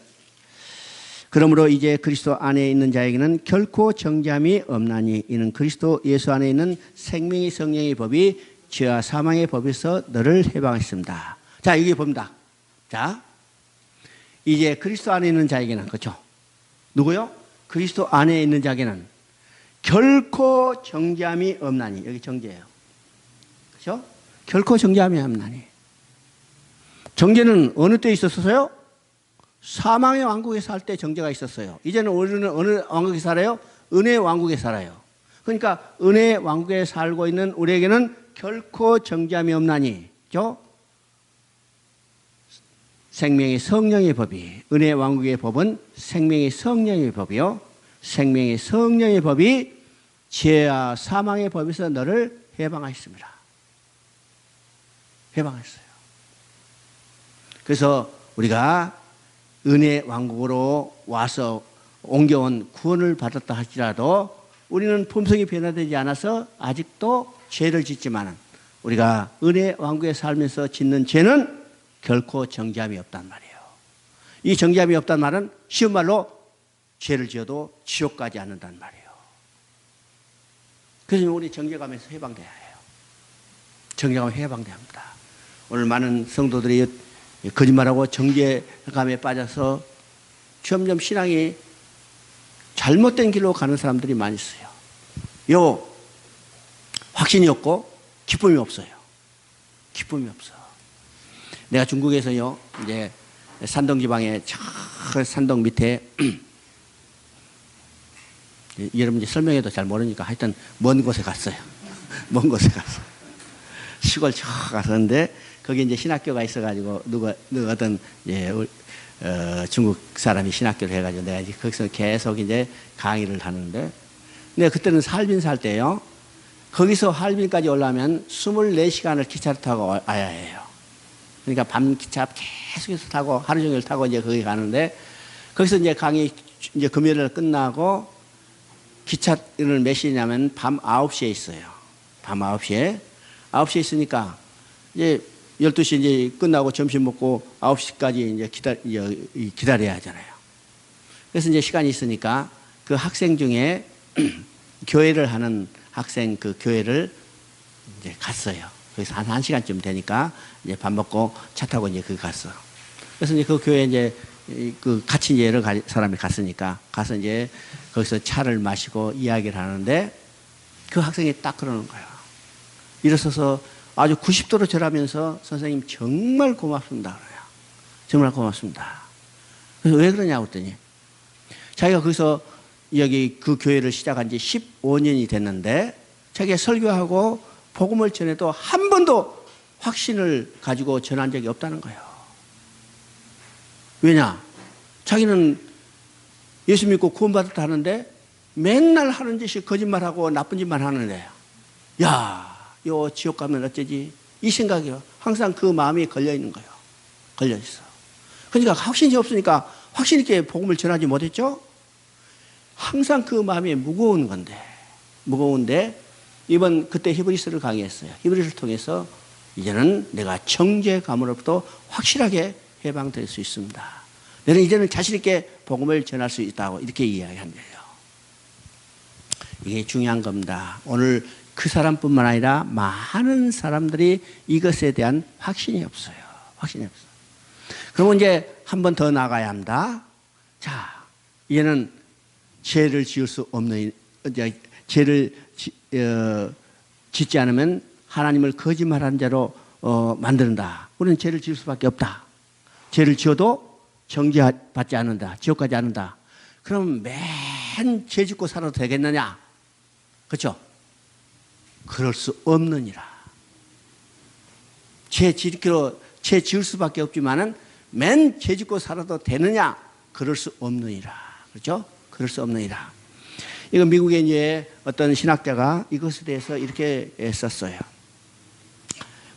그러므로 이제 그리스도 안에 있는 자에게는 결코 정죄함이 없나니 이는 그리스도 예수 안에 있는 생명의 성령의 법이 죄와 사망의 법에서 너를 해방했습니다. 자, 여기 봅니다. 자, 이제 그리스도 안에 있는 자에게는, 그렇죠? 누구요? 그리스도 안에 있는 자에게는 결코 정죄함이 없나니. 여기 정죄예요. 그렇죠? 결코 정죄함이 없나니. 정죄는 어느 때 있었어요? 사망의 왕국에 살 때 정죄가 있었어요. 이제는 우리는 어느 왕국에 살아요? 은혜의 왕국에 살아요. 그러니까 은혜의 왕국에 살고 있는 우리에게는 결코 정죄함이 없나니. 그렇죠? 생명의 성령의 법이, 은혜의 왕국의 법은 생명의 성령의 법이요. 생명의 성령의 법이 죄와 사망의 법에서 너를 해방하였습니다. 해방했어요. 그래서 우리가 은혜 왕국으로 와서 옮겨온 구원을 받았다 할지라도 우리는 품성이 변화되지 않아서 아직도 죄를 짓지만 우리가 은혜 왕국에 살면서 짓는 죄는 결코 정죄함이 없단 말이에요. 이 정죄함이 없단 말은 쉬운 말로 죄를 지어도 지옥 가지 않는단 말이에요. 그래서 우리 정죄감에서 해방돼야 해요. 정죄감에 해방돼야 합니다. 오늘 많은 성도들이 거짓말하고 정죄감에 빠져서 점점 신앙이 잘못된 길로 가는 사람들이 많이 있어요. 확신이 없고 기쁨이 없어요. 기쁨이 없어. 내가 중국에서요, 이제 산동 지방에 저 산동 밑에 여러분 이제 설명해도 잘 모르니까 하여튼 먼 곳에 갔어요. 먼 곳에 갔어. 시골 저 갔었는데 거기 이제 신학교가 있어가지고 누가 어떤 중국 사람이 신학교를 해가지고 내가 이제 거기서 계속 이제 강의를 하는데, 근데 그때는 할빈 살 때요. 거기서 할빈까지 올라오면 24시간을 기차를 타고 와야 해요. 그러니까 밤 기차 계속해서 타고 하루 종일 타고 이제 거기 가는데 거기서 이제 강의 이제 금요일 끝나고 기차를 몇 시냐면 밤 9시에 있어요. 밤 9시에. 9시에 있으니까 이제 12시 이제 끝나고 점심 먹고 9시까지 이제 기다려야 하잖아요. 그래서 이제 시간이 있으니까 그 학생 중에 교회를 하는 학생 그 교회를 이제 갔어요. 그래서 한 1시간쯤 되니까 이제 밥 먹고 차 타고 이제 거기 갔어. 그래서 이제 그 교회 이제 그 같이 이제 여러 사람이 갔으니까 가서 이제 거기서 차를 마시고 이야기를 하는데 그 학생이 딱 그러는 거야. 일어서서 아주 90도로 절하면서 선생님 정말 고맙습니다. 그래요. 정말 고맙습니다. 그래서 왜 그러냐고 했더니 자기가 거기서 여기 그 교회를 시작한 지 15년이 됐는데 자기가 설교하고 복음을 전해도 한 번도 확신을 가지고 전한 적이 없다는 거예요. 왜냐? 자기는 예수 믿고 구원받았다 하는데 맨날 하는 짓이 거짓말하고 나쁜 짓만 하는데 야, 요 지옥 가면 어쩌지? 이 생각이 항상 그 마음이 걸려있는 거예요. 걸려있어. 그러니까 확신이 없으니까 확신 있게 복음을 전하지 못했죠? 항상 그 마음이 무거운 건데 무거운데 이번 그때 히브리서를 강의했어요. 히브리서를 통해서 이제는 내가 정죄감으로부터 확실하게 해방될 수 있습니다. 너는 이제는 자신 있게 복음을 전할 수 있다고 이렇게 이야기한 거예요. 이게 중요한 겁니다. 오늘 그 사람뿐만 아니라 많은 사람들이 이것에 대한 확신이 없어요. 확신이 없어요. 그러면 이제 한 번 더 나가야 합니다. 자, 이제는 죄를 지을 수 없는, 죄를 짓지 않으면 하나님을 거짓말하는 자로 만든다. 우리는 죄를 지을 수밖에 없다. 죄를 지어도 정죄받지 않는다. 지옥 가지 않는다. 그럼 맨 죄 짓고 살아도 되겠느냐? 그렇죠? 그럴 수 없느니라. 죄 지을 수밖에 없지만은 맨 죄 짓고 살아도 되느냐? 그럴 수 없느니라. 그렇죠? 그럴 수 없느니라. 이거 미국의 이제 어떤 신학자가 이것에 대해서 이렇게 썼어요.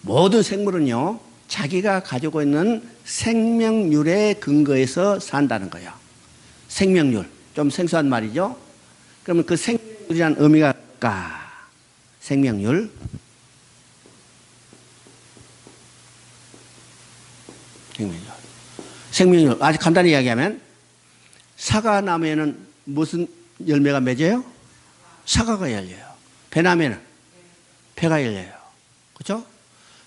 모든 생물은요, 자기가 가지고 있는 생명률에 근거해서 산다는 거예요. 생명률. 좀 생소한 말이죠. 그러면 그 생명률이라는 의미가 뭘까? 생명률. 생명률. 아주 간단히 이야기하면 사과나무에는 무슨 열매가 맺어요? 사과가 열려요. 배나무에는 배가 열려요. 그렇죠?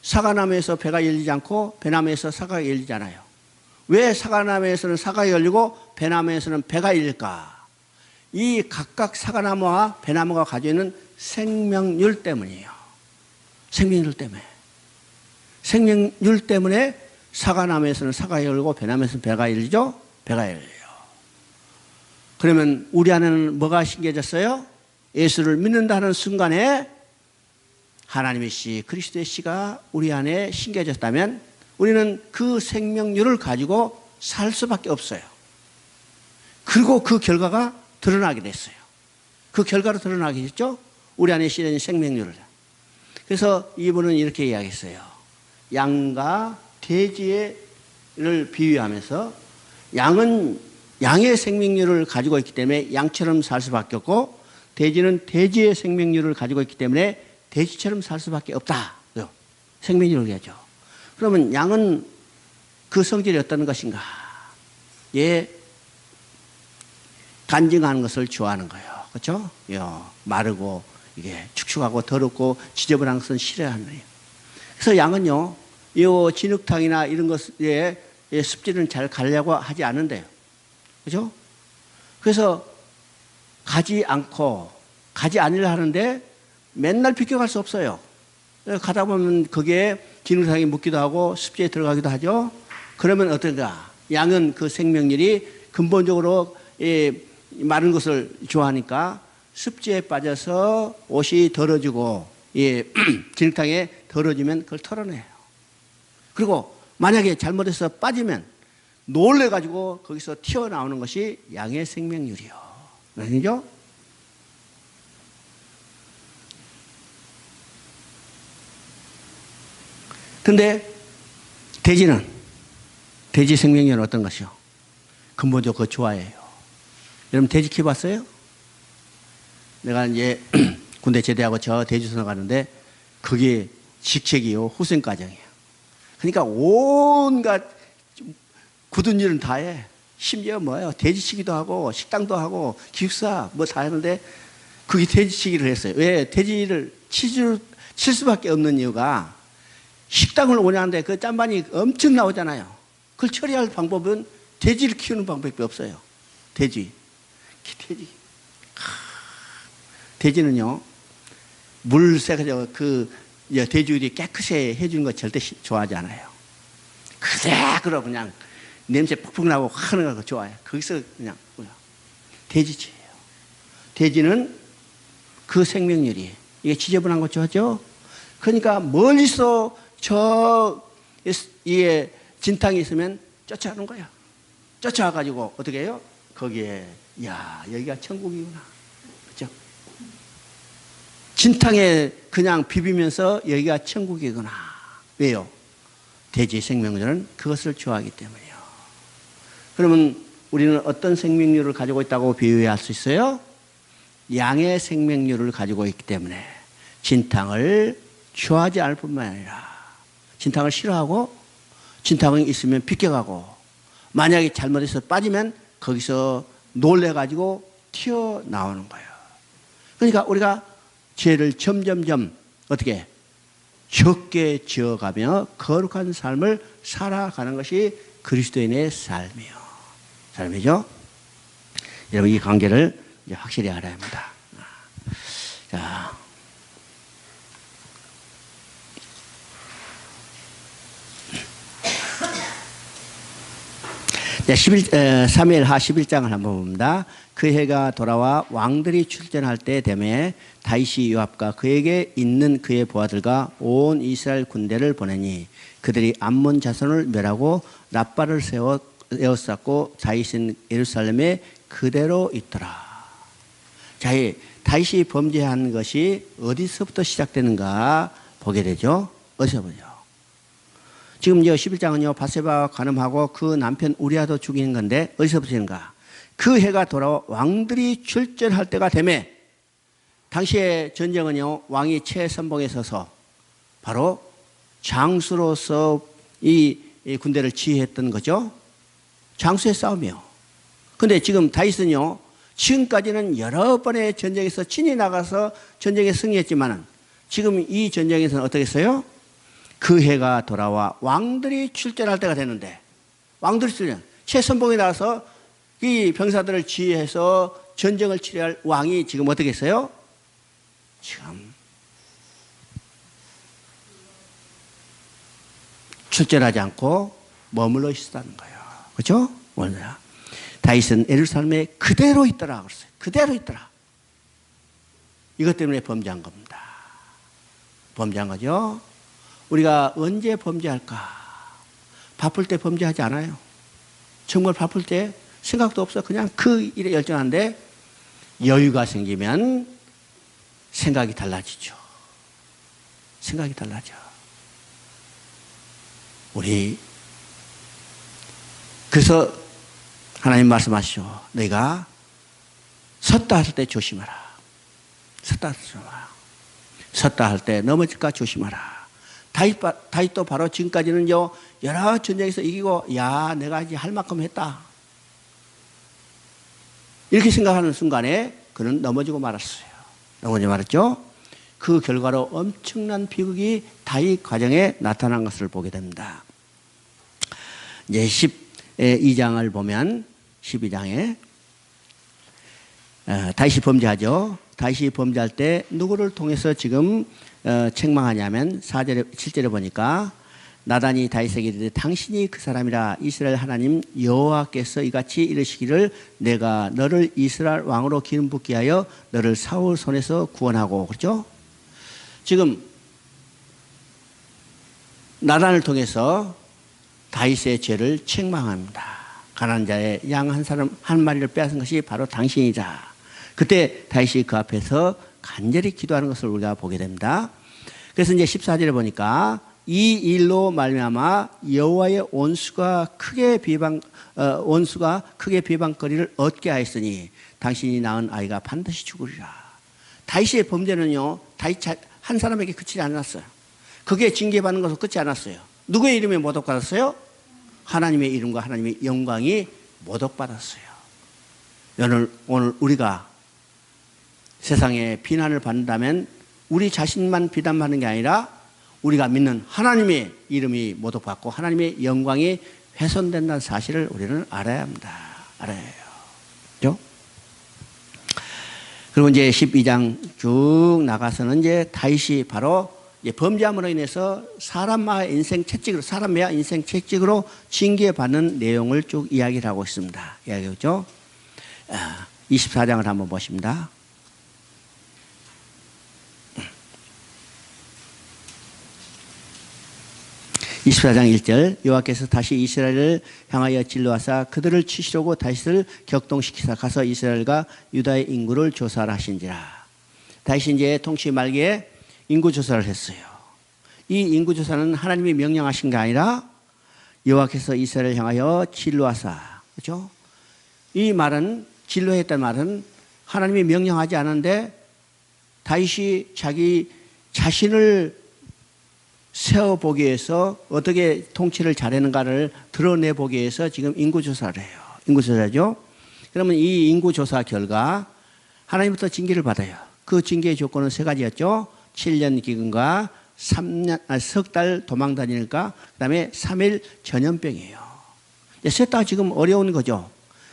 사과나무에서 배가 열리지 않고 배나무에서 사과가 열리지 않아요. 왜 사과나무에서는 사과가 열리고 배나무에서는 배가 열릴까? 이 각각 사과나무와 배나무가 가지고 있는 생명률 때문이에요. 생명률 때문에. 생명률 때문에 사과나무에서는 사과가 열리고 배나무에서는 배가 열리죠? 배가 열려요. 그러면 우리 안에는 뭐가 심겨졌어요? 예수를 믿는다는 순간에 하나님의 씨, 그리스도의 씨가 우리 안에 심겨졌다면 우리는 그 생명률을 가지고 살 수밖에 없어요. 그리고 그 결과가 드러나게 됐어요. 그 결과로 드러나게 됐죠? 우리 안에 실린 생명률을. 그래서 이분은 이렇게 이야기했어요. 양과 돼지를 비유하면서 양의 생명률을 가지고 있기 때문에 양처럼 살 수밖에 없고 돼지는 돼지의 생명률을 가지고 있기 때문에 돼지처럼 살 수밖에 없다. 생명률을 얘기하죠. 그러면 양은 그 성질이 어떤 것인가? 예, 간증하는 것을 좋아하는 거예요. 그렇죠? 마르고 이게 축축하고 더럽고 지저분한 것은 싫어하는 거예요. 그래서 양은요, 이 진흙탕이나 이런 것에 습지는 잘 가려고 하지 않는데요. 그죠? 그래서 가지 않으려 하는데 맨날 비껴갈 수 없어요. 가다 보면 거기에 진흙탕이 묻기도 하고 습지에 들어가기도 하죠. 그러면 어떤가? 양은 그 생명률이 근본적으로 마른 것을 좋아하니까 습지에 빠져서 옷이 더러지고 진흙탕에 더러지면 그걸 털어내요. 그리고 만약에 잘못해서 빠지면 놀래가지고 거기서 튀어나오는 것이 양의 생명률이요. 아니죠? 근데 돼지 생명력은 어떤 것이요? 근본적으로 그거 좋아해요. 여러분 돼지 키워봤어요? 내가 이제 군대 제대하고 저 돼지선을 가는데 그게 직책이요 후생과정이에요. 그러니까 온갖 굳은 일은 다 해. 심지어 뭐예요? 돼지치기도 하고 식당도 하고 기숙사 뭐 다 하는데 그게 돼지치기를 했어요. 왜? 돼지를 칠 수밖에 없는 이유가 식당을 운영하는데 그 짠반이 엄청 나오잖아요. 그걸 처리할 방법은 돼지를 키우는 방법이 없어요. 돼지. 돼지는요, 물 새가지고 돼지우리 깨끗이 해주는 거 절대 좋아하지 않아요. 그대로 그냥 냄새 푹푹 나고 하는 거 좋아해요. 거기서 그냥 돼지지예요. 돼지는 그 생명률이 이게 지저분한 거 좋아하죠? 그러니까 멀리서 이에 진탕이 있으면 쫓아가는 거야. 쫓아와가지고 어떻게 해요? 거기에 야 여기가 천국이구나. 그죠? 진탕에 그냥 비비면서 여기가 천국이구나. 왜요? 돼지 생명률은 그것을 좋아하기 때문이에요. 그러면 우리는 어떤 생명률을 가지고 있다고 비유할 수 있어요? 양의 생명률을 가지고 있기 때문에 진탕을 좋아하지 않을 뿐만 아니라 진탕을 싫어하고 진탕이 있으면 비껴가고 만약에 잘못해서 빠지면 거기서 놀래가지고 튀어나오는 거예요. 그러니까 우리가 죄를 점점점 어떻게 적게 지어가며 거룩한 삶을 살아가는 것이 그리스도인의 삶이죠. 여러분 이 관계를 이제 확실히 알아야 합니다. 자, 사무엘하 11장을 한번 봅니다. 그 해가 돌아와 왕들이 출전할 때 되매 다윗이 요압과 그에게 있는 그의 부하들과 온 이스라엘 군대를 보내니 그들이 암몬 자손을 멸하고 랍바를 에워쌌고 다윗은 예루살렘에 그대로 있더라. 자, 다윗이 범죄한 것이 어디서부터 시작되는가 보게 되죠. 어디서 보죠? 지금 11장은요, 바세바와 간음하고 그 남편 우리아도 죽이는 건데, 어디서부터 되는가? 그 해가 돌아와 왕들이 출전할 때가 되매, 당시의 전쟁은요, 왕이 최선봉에 서서 바로 장수로서 이 군대를 지휘했던 거죠. 장수의 싸움이요. 근데 지금 다윗은요, 지금까지는 여러 번의 전쟁에서 친히 나가서 전쟁에 승리했지만은, 지금 이 전쟁에서는 어떻게 했어요? 그 해가 돌아와 왕들이 출전할 때가 됐는데, 왕들이 출전, 최선봉에 나가서 이 병사들을 지휘해서 전쟁을 치료할 왕이 지금 어떻게 했어요? 지금 출전하지 않고 머물러 있었다는 거예요. 그렇죠? 뭐냐? 다윗은 예루살렘에 그대로 있더라 그랬어요. 그대로 있더라. 이것 때문에 범죄한 겁니다. 범죄한 거죠. 우리가 언제 범죄할까? 바쁠 때 범죄하지 않아요. 정말 바쁠 때 생각도 없어. 그냥 그 일에 열정한데 여유가 생기면 생각이 달라지죠. 생각이 달라져. 그래서 하나님 말씀하시죠. 너희가 섰다 할 때 조심하라. 섰다 할 때 조심하라. 섰다 할 때 넘어질까 조심하라. 다윗도 바로 지금까지는요, 여러 전쟁에서 이기고, 야, 내가 이제 할 만큼 했다. 이렇게 생각하는 순간에 그는 넘어지고 말았어요. 넘어지고 말았죠? 그 결과로 엄청난 비극이 다윗 과정에 나타난 것을 보게 됩니다. 이제 12장을 보면, 12장에, 다윗이 범죄하죠. 다윗이 범죄할 때 누구를 통해서 지금 책망하냐면 4절에 7절에 보니까 나단이 다윗에게 이르되 당신이 그 사람이라 이스라엘 하나님 여호와께서 이같이 이르시기를 내가 너를 이스라엘 왕으로 기름 붓게 하여 너를 사울 손에서 구원하고 그렇죠? 지금 나단을 통해서 다윗의 죄를 책망합니다. 가난한 자의 양 한 마리를 빼앗은 것이 바로 당신이다. 그때 다윗이 그 앞에서 간절히 기도하는 것을 우리가 보게 됩니다. 그래서 이제 14절에 보니까 이 일로 말미암아 여호와의 원수가 크게 비방거리를 얻게 하였으니 당신이 낳은 아이가 반드시 죽으리라. 다윗의 범죄는요, 다윗 한 사람에게 그치지 않았어요. 그게 징계받는 것으로 끝이 않았어요. 누구의 이름에 모독받았어요? 하나님의 이름과 하나님의 영광이 모독받았어요. 오늘 우리가 세상에 비난을 받는다면 우리 자신만 비난받는 게 아니라 우리가 믿는 하나님의 이름이 모독받고 하나님의 영광이 훼손된다는 사실을 우리는 알아야 합니다. 알아야 해요. 그죠? 그리고 이제 12장 쭉 나가서는 이제 다윗이 바로 이제 범죄함으로 인해서 사람의 인생 채찍으로 징계받는 내용을 쭉 이야기를 하고 있습니다. 이야기죠. 24장을 한번 보십니다. 24장 1절 여호와께서 다시 이스라엘을 향하여 진로하사 그들을 치시려고 다윗을 격동시키사 가서 이스라엘과 유다의 인구를 조사를 하신지라. 다윗이 이제 통치 말기에 인구 조사를 했어요. 이 인구 조사는 하나님이 명령하신 게 아니라 여호와께서 이스라엘을 향하여 진로하사, 그렇죠? 이 말은 진로했다는 말은 하나님이 명령하지 않은데 다윗이 자기 자신을 세워보기 위해서 어떻게 통치를 잘하는가를 드러내보기 위해서 지금 인구조사를 해요. 인구조사죠. 그러면 이 인구조사 결과 하나님부터 징계를 받아요. 그 징계의 조건은 세 가지였죠. 7년 기근과 석 달 도망 다니니까 그 다음에 3일 전염병이에요. 셋 다 지금 어려운 거죠.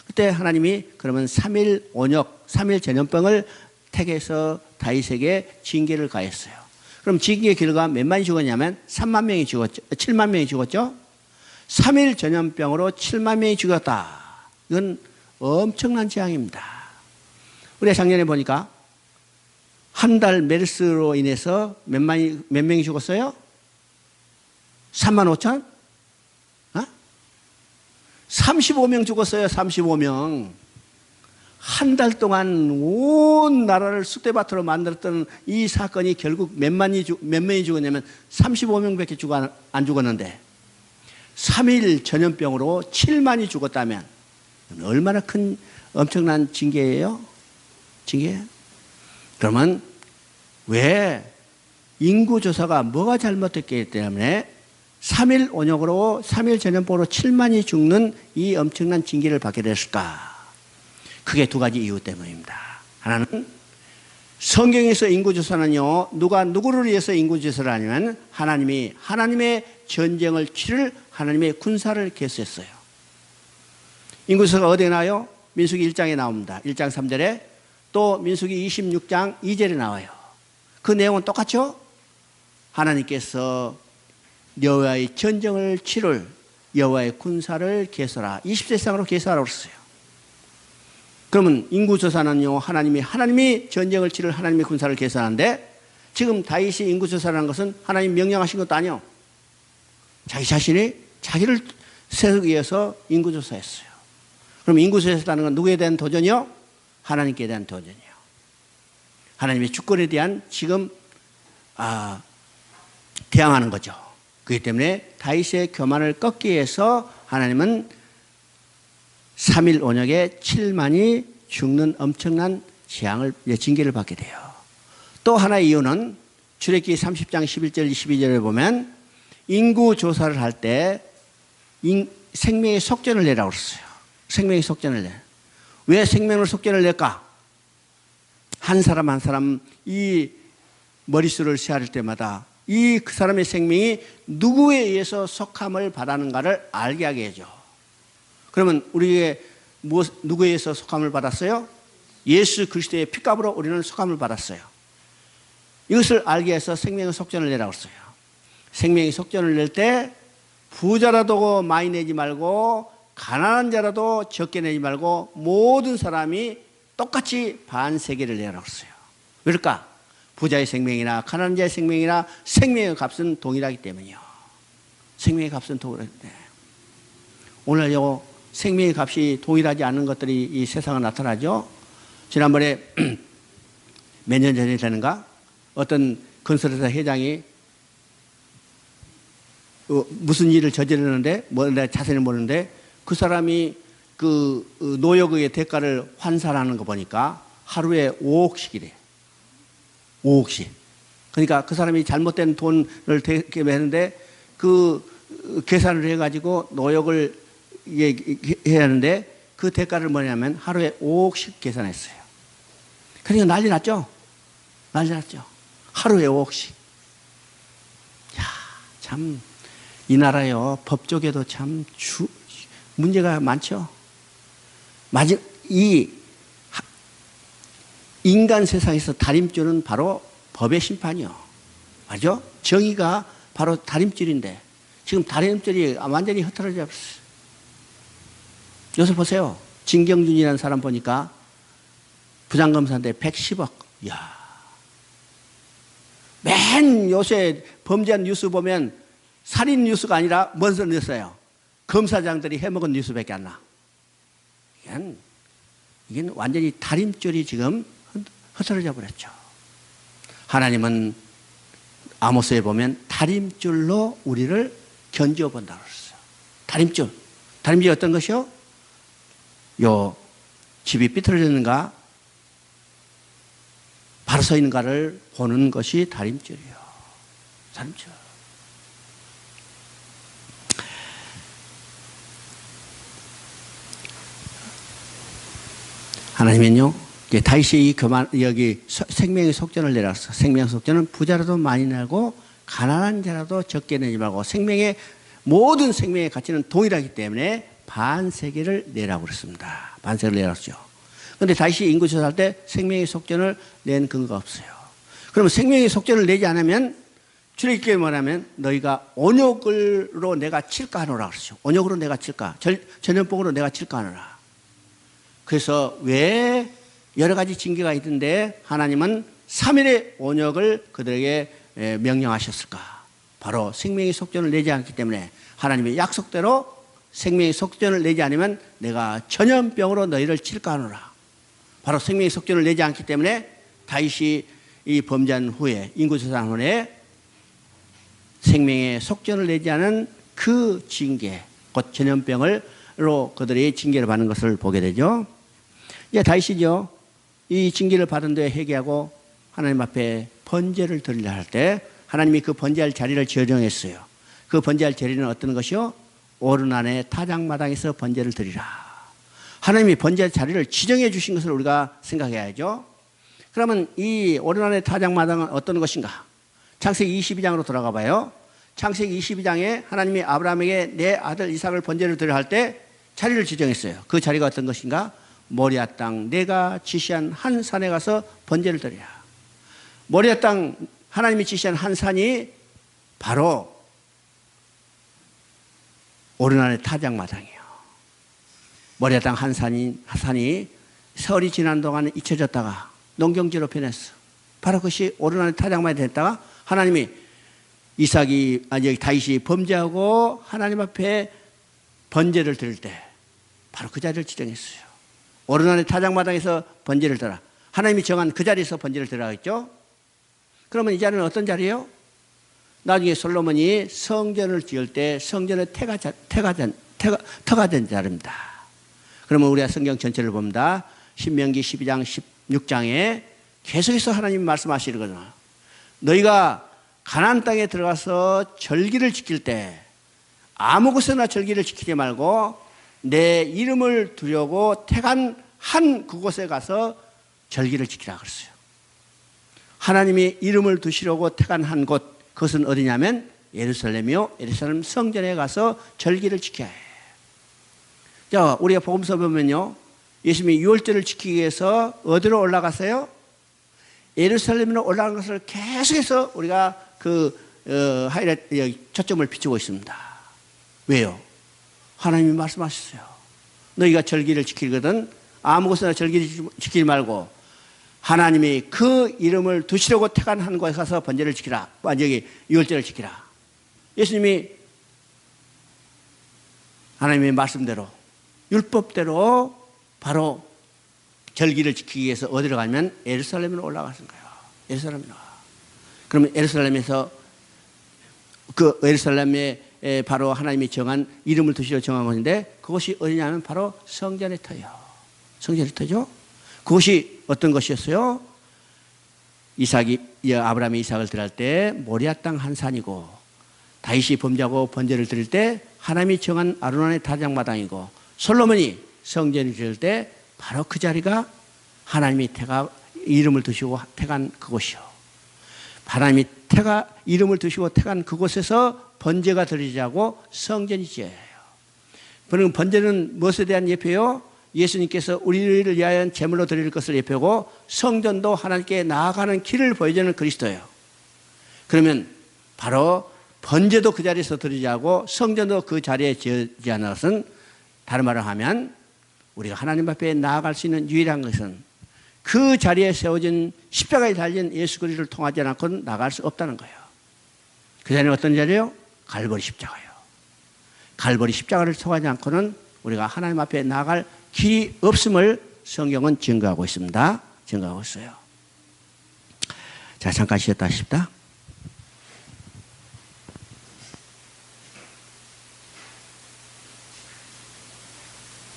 그때 하나님이 그러면 3일 온역, 3일 전염병을 택해서 다윗에게 징계를 가했어요. 그럼 징계 결과 몇만이 죽었냐면 3만 명이 죽었죠. 7만 명이 죽었죠. 3일 전염병으로 7만 명이 죽었다. 이건 엄청난 재앙입니다. 우리가 작년에 보니까 한 달 메르스로 인해서 몇 명이 죽었어요? 3만 5천? 35명 죽었어요. 35명. 한 달 동안 온 나라를 쑥대밭으로 만들었던 이 사건이 결국 몇 명이 죽었냐면 35명밖에 안 죽었는데 3일 전염병으로 7만이 죽었다면 얼마나 큰 엄청난 징계예요? 징계? 그러면 왜 인구조사가 뭐가 잘못됐기 때문에 3일 온역으로 3일 전염병으로 7만이 죽는 이 엄청난 징계를 받게 됐을까? 크게 두 가지 이유 때문입니다. 하나는 성경에서 인구조사는요, 누가 누구를 위해서 인구조사를 하냐면 하나님의 전쟁을 치를 하나님의 군사를 개수했어요. 인구조사가 어디에 나와요? 민수기 1장에 나옵니다. 1장 3절에 또 민수기 26장 2절에 나와요. 그 내용은 똑같죠? 하나님께서 여호와의 전쟁을 치를 여호와의 군사를 개수하라. 20세상으로 개수하라고 했어요. 그러면 인구조사는요, 하나님이 전쟁을 치를 하나님의 군사를 개선하는데 지금 다윗이 인구조사라는 것은 하나님 명령하신 것도 아니요. 자기 자신이 자기를 세우기 위해서 인구조사했어요. 그럼 인구조사했다는 건 누구에 대한 도전이요? 하나님께 대한 도전이요. 하나님의 주권에 대한 지금 대항하는 거죠. 그렇기 때문에 다윗의 교만을 꺾기 위해서 하나님은 3일 온역에 7만이 죽는 엄청난 징계를 받게 돼요. 또 하나의 이유는 출애굽기 30장 11절 12절에 보면 인구조사를 할 때 생명의 속전을 내라고 그랬어요. 생명의 속전을 내. 왜 생명의 속전을 낼까? 한 사람 한 사람 이 머릿수를 세할 때마다 그 사람의 생명이 누구에 의해서 속함을 받았는가를 알게 하게 해줘. 그러면 우리에게 누구에 의해서 속함을 받았어요? 예수 그리스도의 피값으로 우리는 속함을 받았어요. 이것을 알게 해서 생명의 속전을 내라고 했어요. 생명의 속전을 낼 때 부자라도 많이 내지 말고 가난한 자라도 적게 내지 말고 모든 사람이 똑같이 반세계를 내라고 했어요. 왜일까? 부자의 생명이나 가난한 자의 생명이나 생명의 값은 동일하기 때문이요. 생명의 값은 동일하기 때문에. 오늘요, 생명의 값이 동일하지 않는 것들이 이 세상에 나타나죠. 지난번에 몇 년 전에 되는가 어떤 건설회사 회장이 무슨 일을 저지르는데 내가 자세히 모르는데 그 사람이 그 노역의 대가를 환산하는 거 보니까 하루에 5억씩이래. 5억씩. 그러니까 그 사람이 잘못된 돈을 대개했는데 그 계산을 해가지고 노역을 해야 하는데 그 대가를 뭐냐면 하루에 5억씩 계산했어요. 그러니까 난리 났죠? 난리 났죠? 하루에 5억씩. 야, 참, 이 나라요, 법조계도 참 문제가 많죠? 이 인간 세상에서 다림줄은 바로 법의 심판이요. 맞죠? 정의가 바로 다림줄인데 지금 다림줄이 완전히 흐트러져 버렸어요. 요새 보세요. 진경준이라는 사람 보니까 부장검사인데 110억. 이야. 맨 요새 범죄한 뉴스 보면 살인 뉴스가 아니라 뭔 뉴스예요? 검사장들이 해먹은 뉴스밖에 안 나. 이게 완전히 다림줄이 지금 흐트러져 버렸죠. 하나님은 아모스에 보면 다림줄로 우리를 견주어 본다고 그랬어요. 다림줄. 다림줄이 어떤 것이요? 요 집이 삐뚤어졌는가 바로 서 있는가를 보는 것이 다림줄이요. 다림줄. 하나님은요, 다윗이 여기 생명의 속전을 내렸어. 생명의 속전은 부자라도 많이 내고 가난한 자라도 적게 내지 말고 모든 생명의 가치는 동일하기 때문에 반세계를 내라고 그랬습니다. 반세계를 내라고. 그런데 다윗이 인구 조사할 때 생명의 속전을 낸 근거가 없어요. 그러면 생명의 속전을 내지 않으면 출애굽기에 뭐냐면 너희가 언역으로 내가 칠까 하노라 그러죠. 언역으로 내가 칠까. 전염병으로 내가 칠까 하노라. 그래서 왜 여러 가지 징계가 있는데 하나님은 3일의 언역을 그들에게 명령하셨을까? 바로 생명의 속전을 내지 않기 때문에 하나님의 약속대로 생명의 속전을 내지 않으면 내가 전염병으로 너희를 칠까 하노라. 바로 생명의 속전을 내지 않기 때문에 다윗이 이 범죄한 후에 인구조사한 후에 생명의 속전을 내지 않은 그 징계, 곧 전염병으로 그들이 징계를 받는 것을 보게 되죠. 이제 다윗이죠. 이 징계를 받은 데에 회개하고 하나님 앞에 번제를 드리려 할 때 하나님이 그 번제할 자리를 지정했어요. 그 번제할 자리는 어떤 것이요? 오른 안에 타작마당에서 번제를 드리라. 하나님이 번제할 자리를 지정해 주신 것을 우리가 생각해야죠. 그러면 이 오른 안에 타작마당은 어떤 것인가? 창세기 22장으로 돌아가 봐요. 창세기 22장에 하나님이 아브라함에게 내 아들 이삭을 번제를 드려 할 때 자리를 지정했어요. 그 자리가 어떤 것인가? 모리아 땅 내가 지시한 한 산에 가서 번제를 드리라. 모리아 땅 하나님이 지시한 한 산이 바로 오른 안에 타작마당이에요. 모리아 땅 한 산이 세월이 지난 동안 잊혀졌다가 농경지로 변했어. 바로 그것이 오른 안에 타작마당이 됐다가 하나님이 다윗이 범죄하고 하나님 앞에 번제를 드릴 때 바로 그 자리를 지정했어요. 오른 안에 타작마당에서 번제를 드라. 하나님이 정한 그 자리에서 번제를 드라겠죠. 그러면 이 자리는 어떤 자리예요? 나중에 솔로몬이 성전을 지을 때 성전의 터가 된 자리입니다. 그러면 우리가 성경 전체를 봅니다. 신명기 12장 16장에 계속해서 하나님이 말씀하시거든요. 너희가 가나안 땅에 들어가서 절기를 지킬 때 아무 곳에나 절기를 지키지 말고 내 이름을 두려고 택한 한 그곳에 가서 절기를 지키라 그랬어요. 하나님이 이름을 두시려고 택한 한 곳, 그것은 어디냐면 예루살렘이요. 예루살렘 성전에 가서 절기를 지켜야 해요. 자, 우리가 복음서 보면요. 예수님이 유월절을 지키기 위해서 어디로 올라갔어요? 예루살렘으로 올라간 것을 계속해서 우리가 초점을 비추고 있습니다. 왜요? 하나님이 말씀하셨어요. 너희가 절기를 지키거든 아무 곳에나 절기를 지키지 말고 하나님이 그 이름을 두시려고 택한 한 곳에 가서 번제를 지키라. 유월절을 지키라. 예수님이 하나님의 말씀대로 율법대로 바로 절기를 지키기 위해서 어디로 가면 예루살렘으로 올라가신 거예요. 예루살렘으로. 그러면 예루살렘에서 그 예루살렘에 바로 하나님이 정한 이름을 두시려 정한 것인데 그것이 어디냐면 바로 성전의 터요. 성전의 터죠. 그것이 어떤 것이었어요? 아브라함이 이삭을 드릴 때 모리아 땅 한 산이고 다윗이 범죄하고 번제를 드릴 때 하나님이 정한 아르논의 타작마당이고 솔로몬이 성전을 지을 때 바로 그 자리가 하나님이 이름을 두시고 택한 그곳이요. 하나님이 이름을 두시고 택한 그곳에서 번제가 드리자고 성전이 지어야 해요. 그럼 번제는 무엇에 대한 예표요? 예수님께서 우리를 위하여 제물로 드릴 것을 예표고 성전도 하나님께 나아가는 길을 보여주는 그리스도예요. 그러면 바로 번제도 그 자리에서 드리자고 성전도 그 자리에 지어지지 않은 것은 다른 말을 하면 우리가 하나님 앞에 나아갈 수 있는 유일한 것은 그 자리에 세워진 십자가에 달린 예수 그리스도를 통하지 않고는 나갈 수 없다는 거예요. 그 자리는 어떤 자리예요? 갈보리 십자가예요. 갈보리 십자가를 통하지 않고는 우리가 하나님 앞에 나아갈 길이 없음을 성경은 증거하고 있습니다. 증거하고 있어요. 자, 잠깐 쉬었다 싶다.